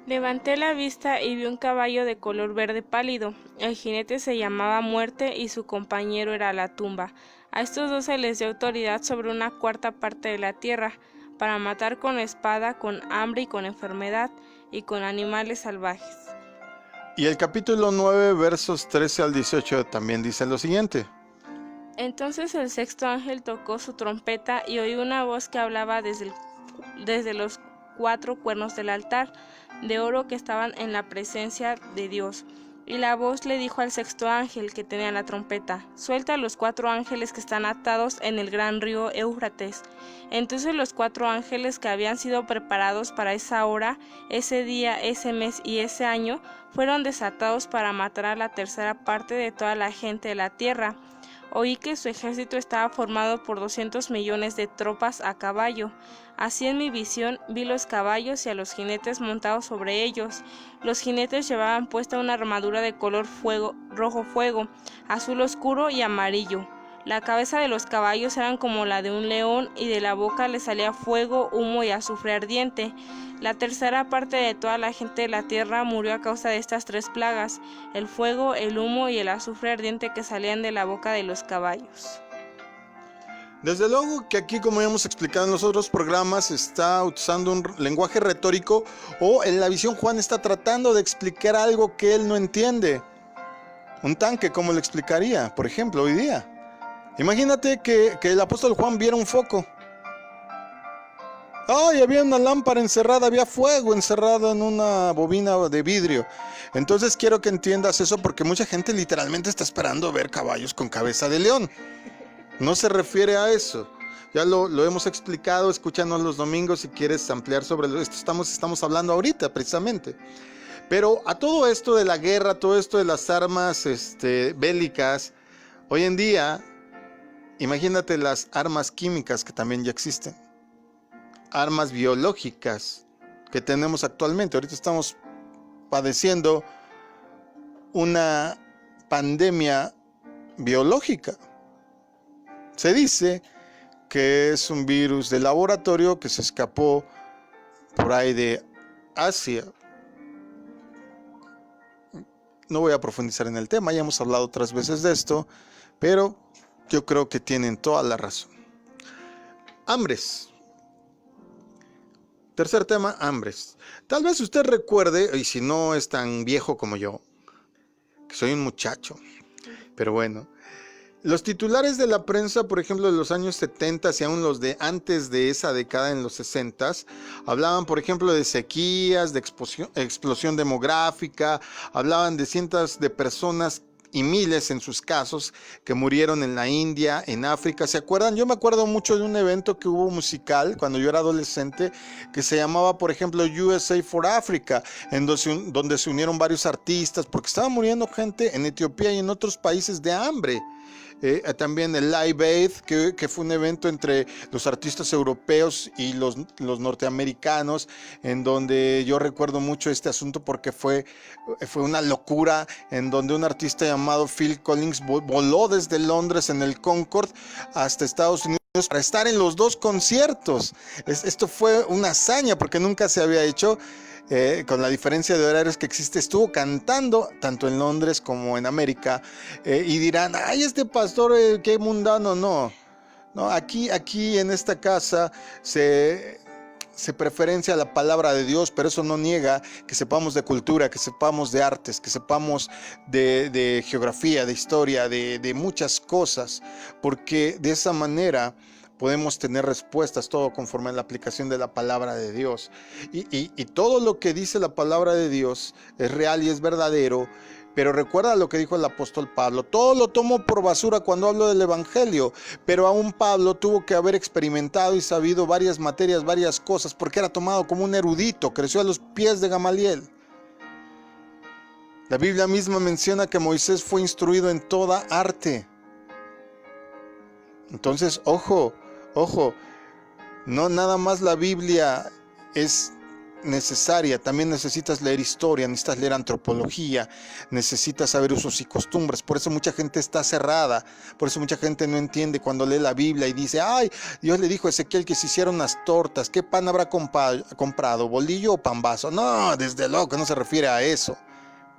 Levanté la vista y vi un caballo de color verde pálido. El jinete se llamaba Muerte y su compañero era la Tumba. A estos dos se les dio autoridad sobre una cuarta parte de la tierra, para matar con espada, con hambre y con enfermedad, y con animales salvajes. Y el capítulo 9, versos 13 al 18 también dice lo siguiente. Entonces el sexto ángel tocó su trompeta y oí una voz que hablaba desde los 4 cuernos del altar de oro que estaban en la presencia de Dios. Y la voz le dijo al sexto ángel que tenía la trompeta: suelta a los 4 ángeles que están atados en el gran río Éufrates. Entonces los 4 ángeles que habían sido preparados para esa hora, ese día, ese mes y ese año, fueron desatados para matar a la tercera parte de toda la gente de la tierra. Oí que su ejército estaba formado por 200 millones de tropas a caballo. Así en mi visión vi los caballos y a los jinetes montados sobre ellos. Los jinetes llevaban puesta una armadura de color rojo fuego, azul oscuro y amarillo. La cabeza de los caballos eran como la de un león y de la boca le salía fuego, humo y azufre ardiente. La tercera parte de toda la gente de la tierra murió a causa de estas 3 plagas: el fuego, el humo y el azufre ardiente que salían de la boca de los caballos. Desde luego que aquí, como ya hemos explicado en los otros programas, está usando un lenguaje retórico, o en la visión Juan está tratando de explicar algo que él no entiende. Un tanque, ¿cómo lo explicaría? Por ejemplo, hoy día. Imagínate que el apóstol Juan viera un foco. ¡Ay! Había una lámpara encerrada, había fuego encerrado en una bobina de vidrio. Entonces quiero que entiendas eso, porque mucha gente literalmente está esperando ver caballos con cabeza de león. No se refiere a eso. Ya lo hemos explicado, escúchanos los domingos si quieres ampliar sobre esto. Estamos hablando ahorita precisamente. Pero a todo esto de la guerra, todo esto de las armas bélicas, hoy en día, imagínate las armas químicas que también ya existen. Armas biológicas que tenemos actualmente. Ahorita estamos padeciendo una pandemia biológica. Se dice que es un virus de laboratorio que se escapó por ahí de Asia. No voy a profundizar en el tema, ya hemos hablado otras veces de esto, pero yo creo que tienen toda la razón. Hambres. Tercer tema, hambres. Tal vez usted recuerde, y si no es tan viejo como yo, que soy un muchacho, pero bueno. Los titulares de la prensa, por ejemplo, de los años 70 y aún los de antes de esa década, en los 60, hablaban, por ejemplo, de sequías, de explosión demográfica, hablaban de cientos de personas y miles en sus casos que murieron en la India, en África. ¿Se acuerdan? Yo me acuerdo mucho de un evento que hubo musical cuando yo era adolescente que se llamaba, por ejemplo, USA for Africa, donde se unieron varios artistas porque estaba muriendo gente en Etiopía y en otros países de hambre. También el Live Aid, que fue un evento entre los artistas europeos y los norteamericanos, en donde yo recuerdo mucho este asunto porque fue una locura, en donde un artista llamado Phil Collins voló desde Londres en el Concorde hasta Estados Unidos para estar en los dos conciertos. Esto fue una hazaña porque nunca se había hecho. Con la diferencia de horarios que existe, estuvo cantando tanto en Londres como en América, y dirán, ay, este pastor, qué mundano. No, aquí en esta casa se preferencia la palabra de Dios, pero eso no niega que sepamos de cultura, que sepamos de artes, que sepamos de geografía, de historia, de muchas cosas, porque de esa manera podemos tener respuestas, todo conforme a la aplicación de la palabra de Dios. Y todo lo que dice la palabra de Dios es real y es verdadero. Pero recuerda lo que dijo el apóstol Pablo: todo lo tomo por basura cuando hablo del evangelio. Pero aún Pablo tuvo que haber experimentado y sabido varias materias, varias cosas, porque era tomado como un erudito, creció a los pies de Gamaliel. La Biblia misma menciona que Moisés fue instruido en toda arte. Entonces, ojo, no nada más la Biblia es necesaria, también necesitas leer historia, necesitas leer antropología, necesitas saber usos y costumbres. Por eso mucha gente está cerrada, por eso mucha gente no entiende cuando lee la Biblia y dice, ay, Dios le dijo a Ezequiel que se hicieron unas tortas, ¿qué pan habrá comprado? ¿Bolillo o pambazo? No, desde luego que no se refiere a eso.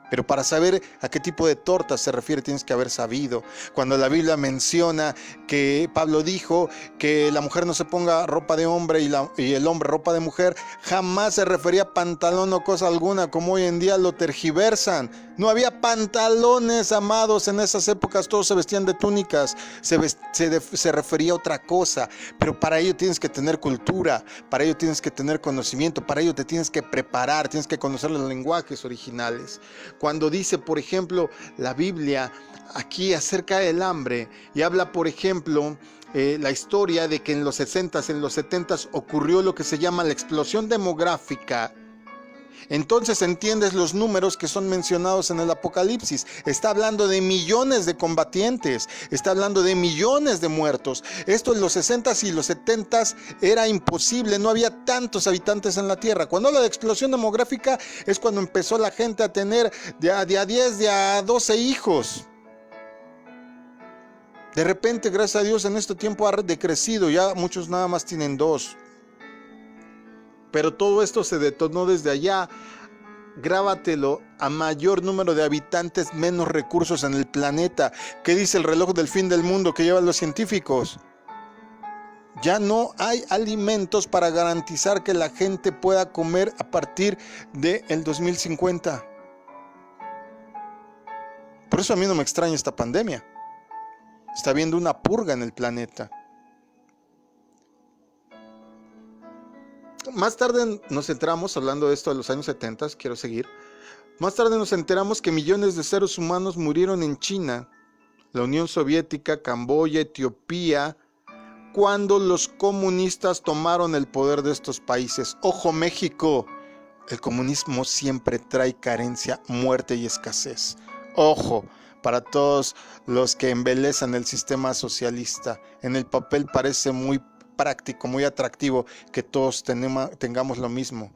Pero para saber a qué tipo de tortas se refiere tienes que haber sabido. Cuando la Biblia menciona que Pablo dijo que la mujer no se ponga ropa de hombre y el hombre ropa de mujer, jamás se refería a pantalón o cosa alguna como hoy en día lo tergiversan. No había pantalones, amados, en esas épocas todos se vestían de túnicas, se refería a otra cosa. Pero para ello tienes que tener cultura, para ello tienes que tener conocimiento, para ello te tienes que preparar, tienes que conocer los lenguajes originales. Cuando dice, por ejemplo, la Biblia aquí acerca del hambre y habla, por ejemplo, la historia de que en los 60s, en los 70s ocurrió lo que se llama la explosión demográfica. Entonces entiendes los números que son mencionados en el Apocalipsis. Está hablando de millones de combatientes, está hablando de millones de muertos. Esto en los 60s y los 70s era imposible, no había tantos habitantes en la tierra. Cuando habla de explosión demográfica es cuando empezó la gente a tener de a 10, de a 12 hijos. De repente, gracias a Dios, en este tiempo ha decrecido, ya muchos nada más tienen 2. Pero todo esto se detonó desde allá. Grábatelo: a mayor número de habitantes, menos recursos en el planeta. ¿Qué dice el reloj del fin del mundo que llevan los científicos? Ya no hay alimentos para garantizar que la gente pueda comer a partir del 2050. Por eso a mí no me extraña esta pandemia. Está habiendo una purga en el planeta. Más tarde nos enteramos, hablando de esto de los años 70, quiero seguir. Más tarde nos enteramos que millones de seres humanos murieron en China, la Unión Soviética, Camboya, Etiopía, cuando los comunistas tomaron el poder de estos países. Ojo, México, el comunismo siempre trae carencia, muerte y escasez. Ojo, para todos los que embelezan el sistema socialista, en el papel parece muy práctico, muy atractivo que todos tengamos lo mismo.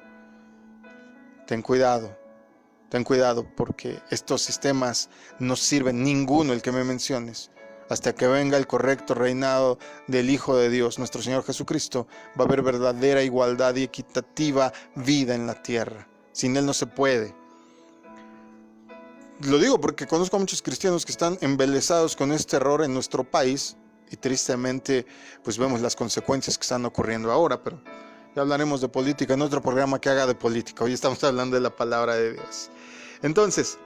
Ten cuidado porque estos sistemas no sirven ninguno, el que me menciones. Hasta que venga el correcto reinado del Hijo de Dios, nuestro Señor Jesucristo, va a haber verdadera igualdad y equitativa vida en la tierra. Sin Él no se puede. Lo digo porque conozco a muchos cristianos que están embelesados con este error en nuestro país y tristemente pues vemos las consecuencias que están ocurriendo ahora, pero ya hablaremos de política en otro programa que haga de política. Hoy estamos hablando de la palabra de Dios. Entonces,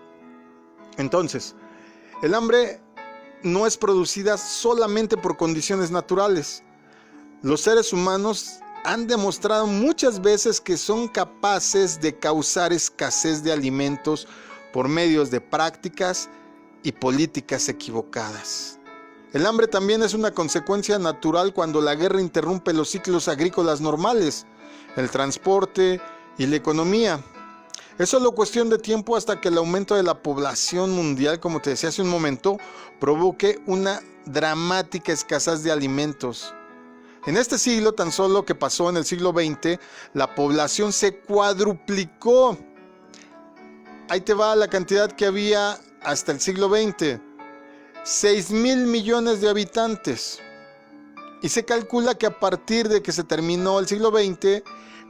el hambre no es producida solamente por condiciones naturales. Los seres humanos han demostrado muchas veces que son capaces de causar escasez de alimentos por medios de prácticas y políticas equivocadas. El hambre también es una consecuencia natural cuando la guerra interrumpe los ciclos agrícolas normales, el transporte y la economía. Es solo cuestión de tiempo hasta que el aumento de la población mundial, como te decía hace un momento, provoque una dramática escasez de alimentos. En este siglo, tan solo que pasó en el siglo XX, la población se cuadruplicó. Ahí te va la cantidad que había hasta el siglo XX. 6,000 millones de habitantes. Y se calcula que a partir de que se terminó el siglo XX,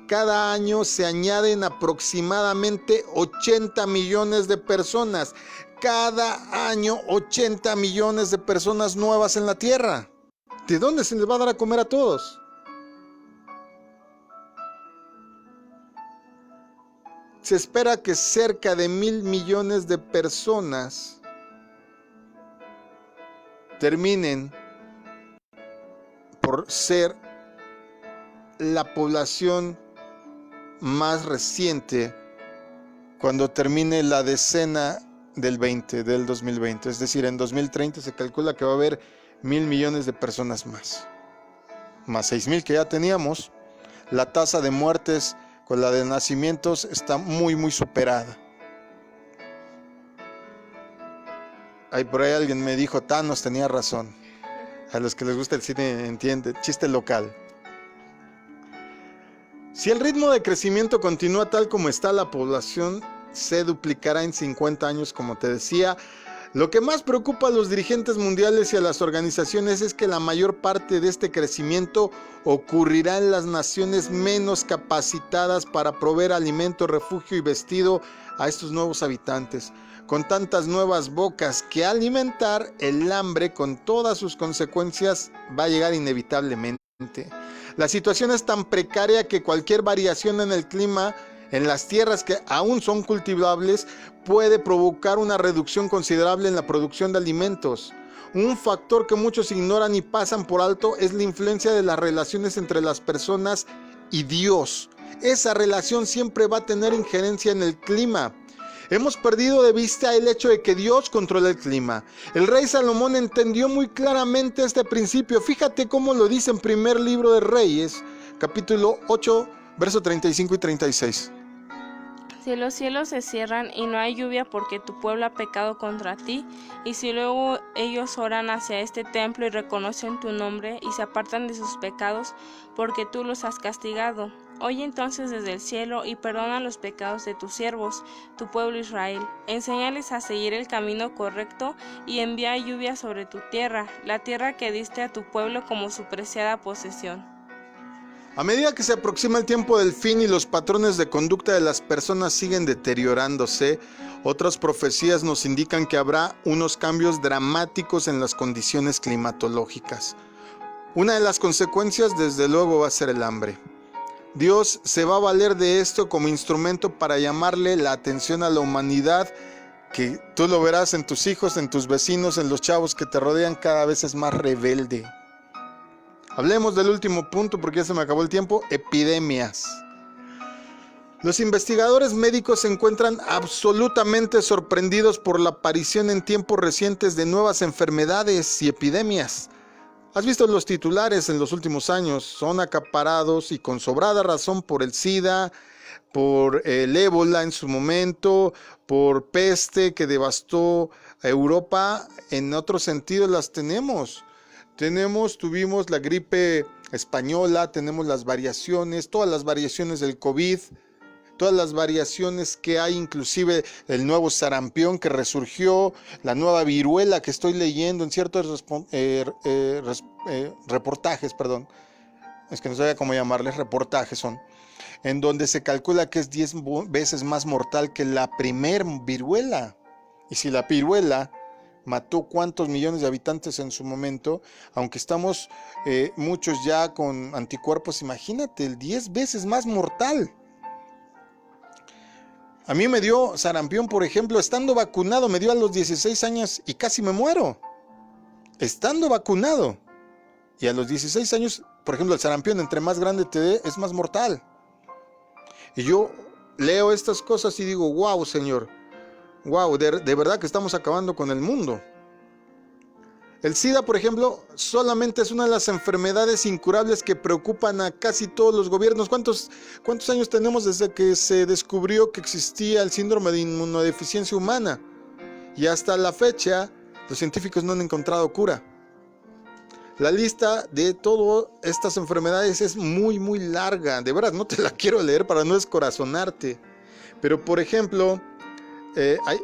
cada año se añaden aproximadamente 80 millones de personas. Cada año 80 millones de personas nuevas en la Tierra. ¿De dónde se les va a dar a comer a todos? Se espera que cerca de 1,000 millones de personas terminen por ser la población más reciente cuando termine la decena del 2020. Es decir, en 2030 se calcula que va a haber 1,000 millones de personas más 6,000 que ya teníamos. La tasa de muertes con la de nacimientos está muy superada. Ahí por ahí alguien me dijo, Thanos tenía razón. A los que les gusta el cine entiende, chiste local. Si el ritmo de crecimiento continúa tal como está, la población se duplicará en 50 años, como te decía. Lo que más preocupa a los dirigentes mundiales y a las organizaciones es que la mayor parte de este crecimiento ocurrirá en las naciones menos capacitadas para proveer alimento, refugio y vestido a estos nuevos habitantes. Con tantas nuevas bocas que alimentar, el hambre con todas sus consecuencias va a llegar inevitablemente. La situación es tan precaria que cualquier variación en el clima en las tierras que aún son cultivables puede provocar una reducción considerable en la producción de alimentos. Un factor que muchos ignoran y pasan por alto es la influencia de las relaciones entre las personas y Dios. Esa relación siempre va a tener injerencia en el clima. Hemos perdido de vista el hecho de que Dios controla el clima. El rey Salomón entendió muy claramente este principio. Fíjate cómo lo dice en primer libro de Reyes, capítulo 8, versos 35 y 36. Si los cielos se cierran y no hay lluvia porque tu pueblo ha pecado contra ti, y si luego ellos oran hacia este templo y reconocen tu nombre y se apartan de sus pecados porque tú los has castigado, oye entonces desde el cielo y perdona los pecados de tus siervos, tu pueblo Israel. Enséñales a seguir el camino correcto y envía lluvia sobre tu tierra, la tierra que diste a tu pueblo como su preciada posesión. A medida que se aproxima el tiempo del fin y los patrones de conducta de las personas siguen deteriorándose, otras profecías nos indican que habrá unos cambios dramáticos en las condiciones climatológicas. Una de las consecuencias, desde luego, va a ser el hambre. Dios se va a valer de esto como instrumento para llamarle la atención a la humanidad, que tú lo verás en tus hijos, en tus vecinos, en los chavos que te rodean, cada vez es más rebelde. Hablemos del último punto porque ya se me acabó el tiempo: epidemias. Los investigadores médicos se encuentran absolutamente sorprendidos por la aparición en tiempos recientes de nuevas enfermedades y epidemias. ¿Has visto los titulares en los últimos años? Son acaparados y con sobrada razón por el SIDA, por el ébola en su momento, por peste que devastó a Europa. En otro sentido las tenemos. Tuvimos la gripe española, tenemos las variaciones, todas las variaciones del COVID, todas las variaciones que hay, inclusive el nuevo sarampión que resurgió, la nueva viruela que estoy leyendo en ciertos reportajes, es que no sabía cómo llamarles, reportajes son, en donde se calcula que es 10 veces más mortal que la primer viruela. Y si la viruela mató cuántos millones de habitantes en su momento, aunque estamos muchos ya con anticuerpos, imagínate, el 10 veces más mortal. A mí me dio sarampión, por ejemplo, estando vacunado, me dio a los 16 años y casi me muero. Estando vacunado. Y a los 16 años, por ejemplo, el sarampión, entre más grande te dé, es más mortal. Y yo leo estas cosas y digo, wow, Señor, wow, de verdad que estamos acabando con el mundo. El SIDA, por ejemplo, solamente es una de las enfermedades incurables que preocupan a casi todos los gobiernos. ¿Cuántos años tenemos desde que se descubrió que existía el síndrome de inmunodeficiencia humana? Y hasta la fecha, los científicos no han encontrado cura. La lista de todas estas enfermedades es muy, muy larga. De verdad, no te la quiero leer para no descorazonarte. Pero, por ejemplo,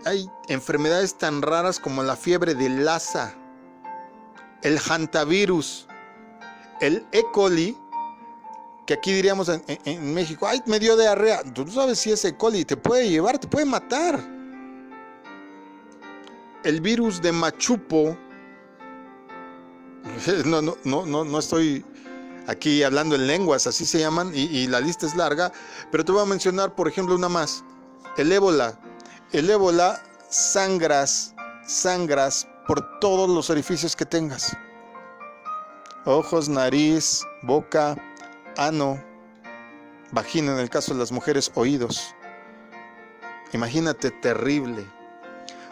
hay enfermedades tan raras como la fiebre de Lassa, el hantavirus, el E. coli, que aquí diríamos en México, ay, me dio diarrea. Tú no sabes si es E. coli, te puede llevar, te puede matar. El virus de Machupo, no estoy aquí hablando en lenguas, así se llaman, y la lista es larga, pero te voy a mencionar, por ejemplo, una más. El ébola. El ébola, sangras por todos los orificios que tengas: ojos, nariz, boca, ano, vagina, en el caso de las mujeres, oídos. Imagínate, terrible.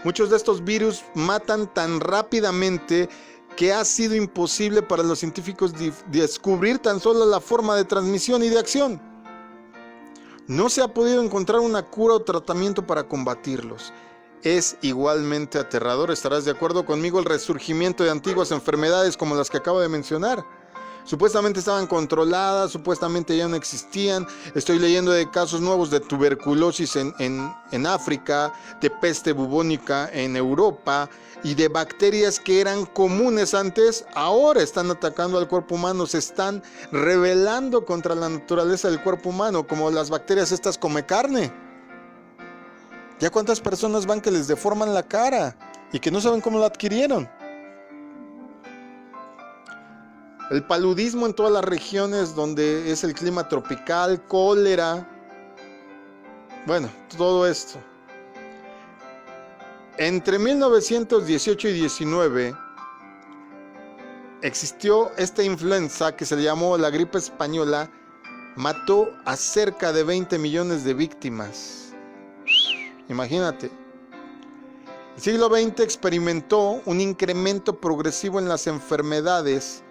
Muchos de estos virus matan tan rápidamente que ha sido imposible para los científicos descubrir tan solo la forma de transmisión y de acción. No se ha podido encontrar una cura o tratamiento para combatirlos. Es igualmente aterrador, estarás de acuerdo conmigo, el resurgimiento de antiguas enfermedades como las que acabo de mencionar. Supuestamente estaban controladas, supuestamente ya no existían. Estoy leyendo de casos nuevos de tuberculosis en África, de peste bubónica en Europa, y de bacterias que eran comunes antes, ahora están atacando al cuerpo humano, se están rebelando contra la naturaleza del cuerpo humano, como las bacterias estas come carne. ¿Ya cuántas personas van que les deforman la cara y que no saben cómo la adquirieron? El paludismo en todas las regiones donde es el clima tropical, cólera, bueno, todo esto. Entre 1918 y 19 existió esta influenza que se le llamó la gripe española, mató a cerca de 20 millones de víctimas. Imagínate. El siglo XX experimentó un incremento progresivo en las enfermedades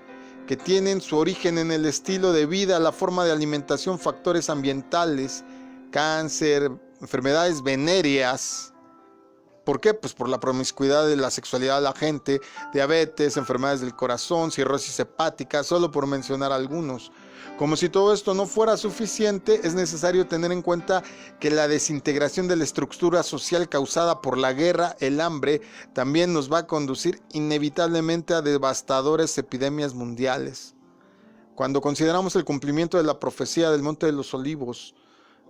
que tienen su origen en el estilo de vida, la forma de alimentación, factores ambientales, cáncer, enfermedades venéreas. ¿Por qué? Pues por la promiscuidad de la sexualidad de la gente, diabetes, enfermedades del corazón, cirrosis hepática, solo por mencionar algunos. Como si todo esto no fuera suficiente, es necesario tener en cuenta que la desintegración de la estructura social causada por la guerra, el hambre, también nos va a conducir inevitablemente a devastadoras epidemias mundiales. Cuando consideramos el cumplimiento de la profecía del Monte de los Olivos,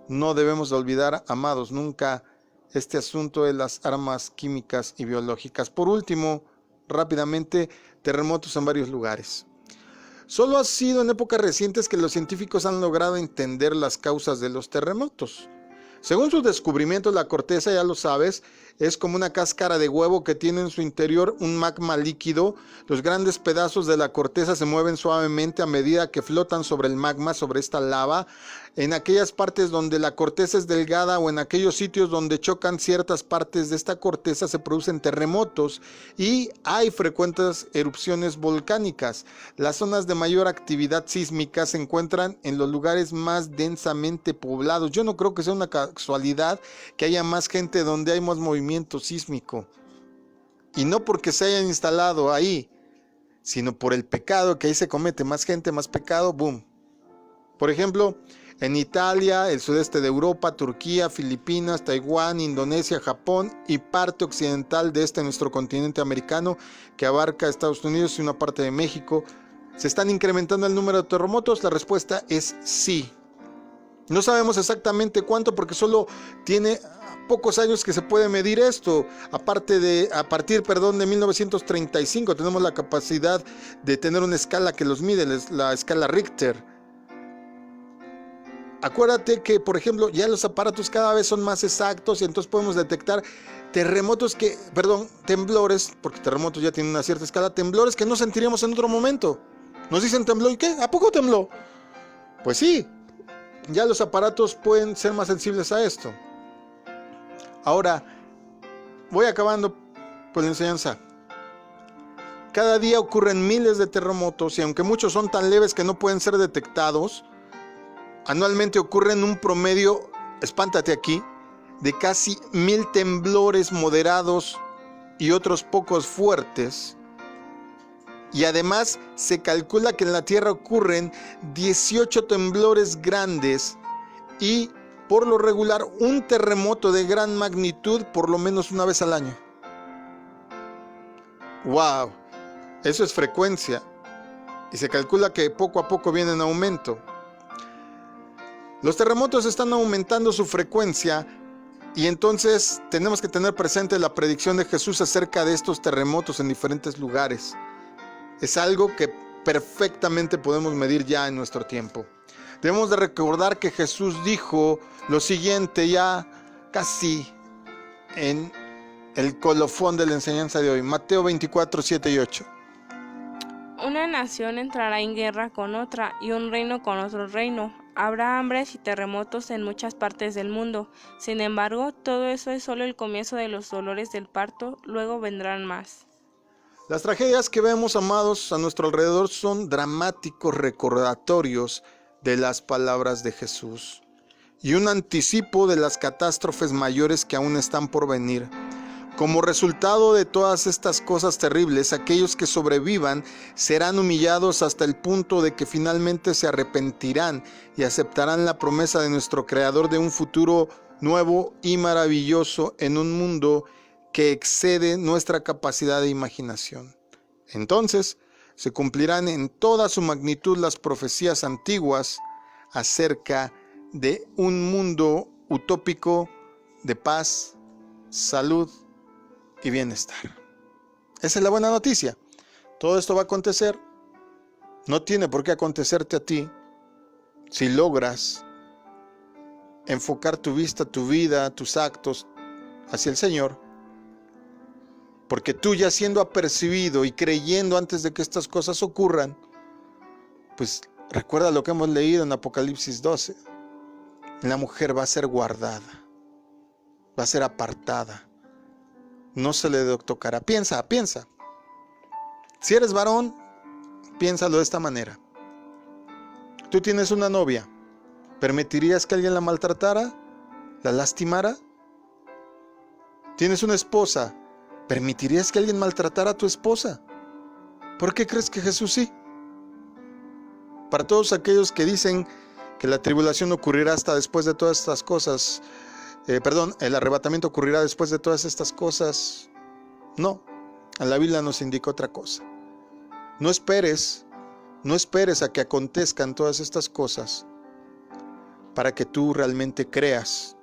no debemos de olvidar, amados, nunca este asunto de las armas químicas y biológicas. Por último, rápidamente, terremotos en varios lugares. Solo ha sido en épocas recientes que los científicos han logrado entender las causas de los terremotos. Según sus descubrimientos, la corteza, ya lo sabes, es como una cáscara de huevo que tiene en su interior un magma líquido. Los grandes pedazos de la corteza se mueven suavemente a medida que flotan sobre el magma, sobre esta lava. En aquellas partes donde la corteza es delgada o en aquellos sitios donde chocan ciertas partes de esta corteza se producen terremotos y hay frecuentes erupciones volcánicas. Las zonas de mayor actividad sísmica se encuentran en los lugares más densamente poblados. Yo no creo que sea una casualidad que haya más gente donde hay más movimiento sísmico. Y no porque se hayan instalado ahí, sino por el pecado que ahí se comete. Más gente, más pecado, boom. Por ejemplo, en Italia, el sudeste de Europa, Turquía, Filipinas, Taiwán, Indonesia, Japón y parte occidental de nuestro continente americano, que abarca Estados Unidos y una parte de México, ¿se están incrementando el número de terremotos? La respuesta es sí. No sabemos exactamente cuánto porque solo tiene pocos años que se puede medir esto. A partir de 1935 tenemos la capacidad de tener una escala que los mide, la escala Richter. Acuérdate que, por ejemplo, ya los aparatos cada vez son más exactos y entonces podemos detectar temblores, porque terremotos ya tienen una cierta escala, temblores que no sentiríamos en otro momento. Nos dicen tembló, ¿y qué? ¿A poco tembló? Pues sí, ya los aparatos pueden ser más sensibles a esto. Ahora, voy acabando con la enseñanza. Cada día ocurren miles de terremotos y aunque muchos son tan leves que no pueden ser detectados, anualmente ocurren un promedio, espántate aquí, de casi 1000 temblores moderados y otros pocos fuertes. Y además se calcula que en la Tierra ocurren 18 temblores grandes y por lo regular un terremoto de gran magnitud por lo menos una vez al año. ¡Wow! Eso es frecuencia y se calcula que poco a poco viene en aumento. Los terremotos están aumentando su frecuencia y entonces tenemos que tener presente la predicción de Jesús acerca de estos terremotos en diferentes lugares. Es algo que perfectamente podemos medir ya en nuestro tiempo. Debemos de recordar que Jesús dijo lo siguiente ya casi en el colofón de la enseñanza de hoy. Mateo 24, 7 y 8. Una nación entrará en guerra con otra y un reino con otro reino. Habrá hambres y terremotos en muchas partes del mundo. Sin embargo, todo eso es solo el comienzo de los dolores del parto, luego vendrán más. Las tragedias que vemos, amados, a nuestro alrededor son dramáticos recordatorios de las palabras de Jesús y un anticipo de las catástrofes mayores que aún están por venir. Como resultado de todas estas cosas terribles, aquellos que sobrevivan serán humillados hasta el punto de que finalmente se arrepentirán y aceptarán la promesa de nuestro Creador de un futuro nuevo y maravilloso en un mundo que excede nuestra capacidad de imaginación. Entonces, se cumplirán en toda su magnitud las profecías antiguas acerca de un mundo utópico de paz, salud y bienestar. Esa es la buena noticia. Todo esto va a acontecer. No tiene por qué acontecerte a ti si logras enfocar tu vista, tu vida, tus actos hacia el Señor. Porque tú ya siendo apercibido y creyendo antes de que estas cosas ocurran, pues recuerda lo que hemos leído en Apocalipsis 12. La mujer va a ser guardada, va a ser apartada. No se le tocará. Piensa. Si eres varón, piénsalo de esta manera. Tú tienes una novia. ¿Permitirías que alguien la maltratara? ¿La lastimara? Tienes una esposa. ¿Permitirías que alguien maltratara a tu esposa? ¿Por qué crees que Jesús sí? Para todos aquellos que dicen que la tribulación ocurrirá hasta después de todas estas cosas, el arrebatamiento ocurrirá después de todas estas cosas. No, la Biblia nos indica otra cosa. No esperes a que acontezcan todas estas cosas para que tú realmente creas.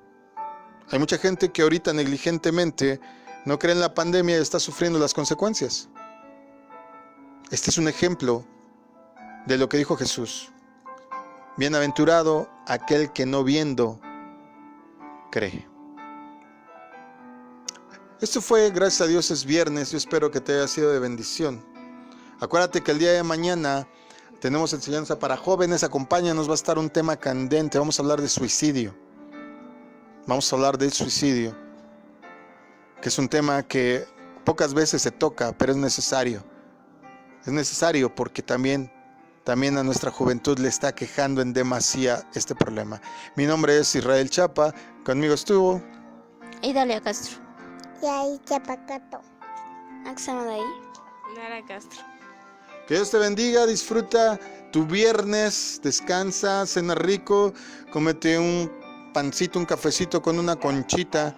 Hay mucha gente que ahorita negligentemente no cree en la pandemia y está sufriendo las consecuencias. Este es un ejemplo de lo que dijo Jesús. Bienaventurado aquel que no viendo cree. Esto fue, gracias a Dios, es viernes. Yo espero que te haya sido de bendición. Acuérdate que el día de mañana tenemos enseñanza para jóvenes. Acompáñanos, va a estar un tema candente. Vamos a hablar de suicidio. Vamos a hablar del suicidio, que es un tema que pocas veces se toca, pero es necesario. Es necesario porque también a nuestra juventud le está quejando en demasía este problema. Mi nombre es Israel Chapa. Conmigo estuvo Idalia Castro. Y ahí Chapacato. Axana de ahí. Nara Castro. Que Dios te bendiga, disfruta tu viernes, descansa, cena rico, cómete un pancito, un cafecito con una conchita.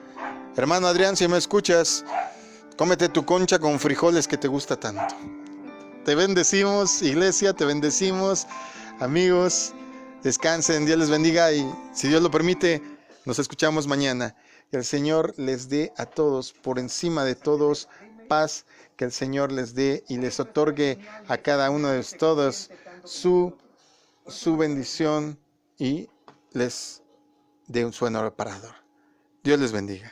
Hermano Adrián, si me escuchas, cómete tu concha con frijoles que te gusta tanto. Te bendecimos, iglesia, te bendecimos, amigos, descansen, Dios les bendiga y si Dios lo permite, nos escuchamos mañana. Que el Señor les dé a todos, por encima de todos, paz. Que el Señor les dé y les otorgue a cada uno de todos su bendición y les dé un sueño reparador. Dios les bendiga.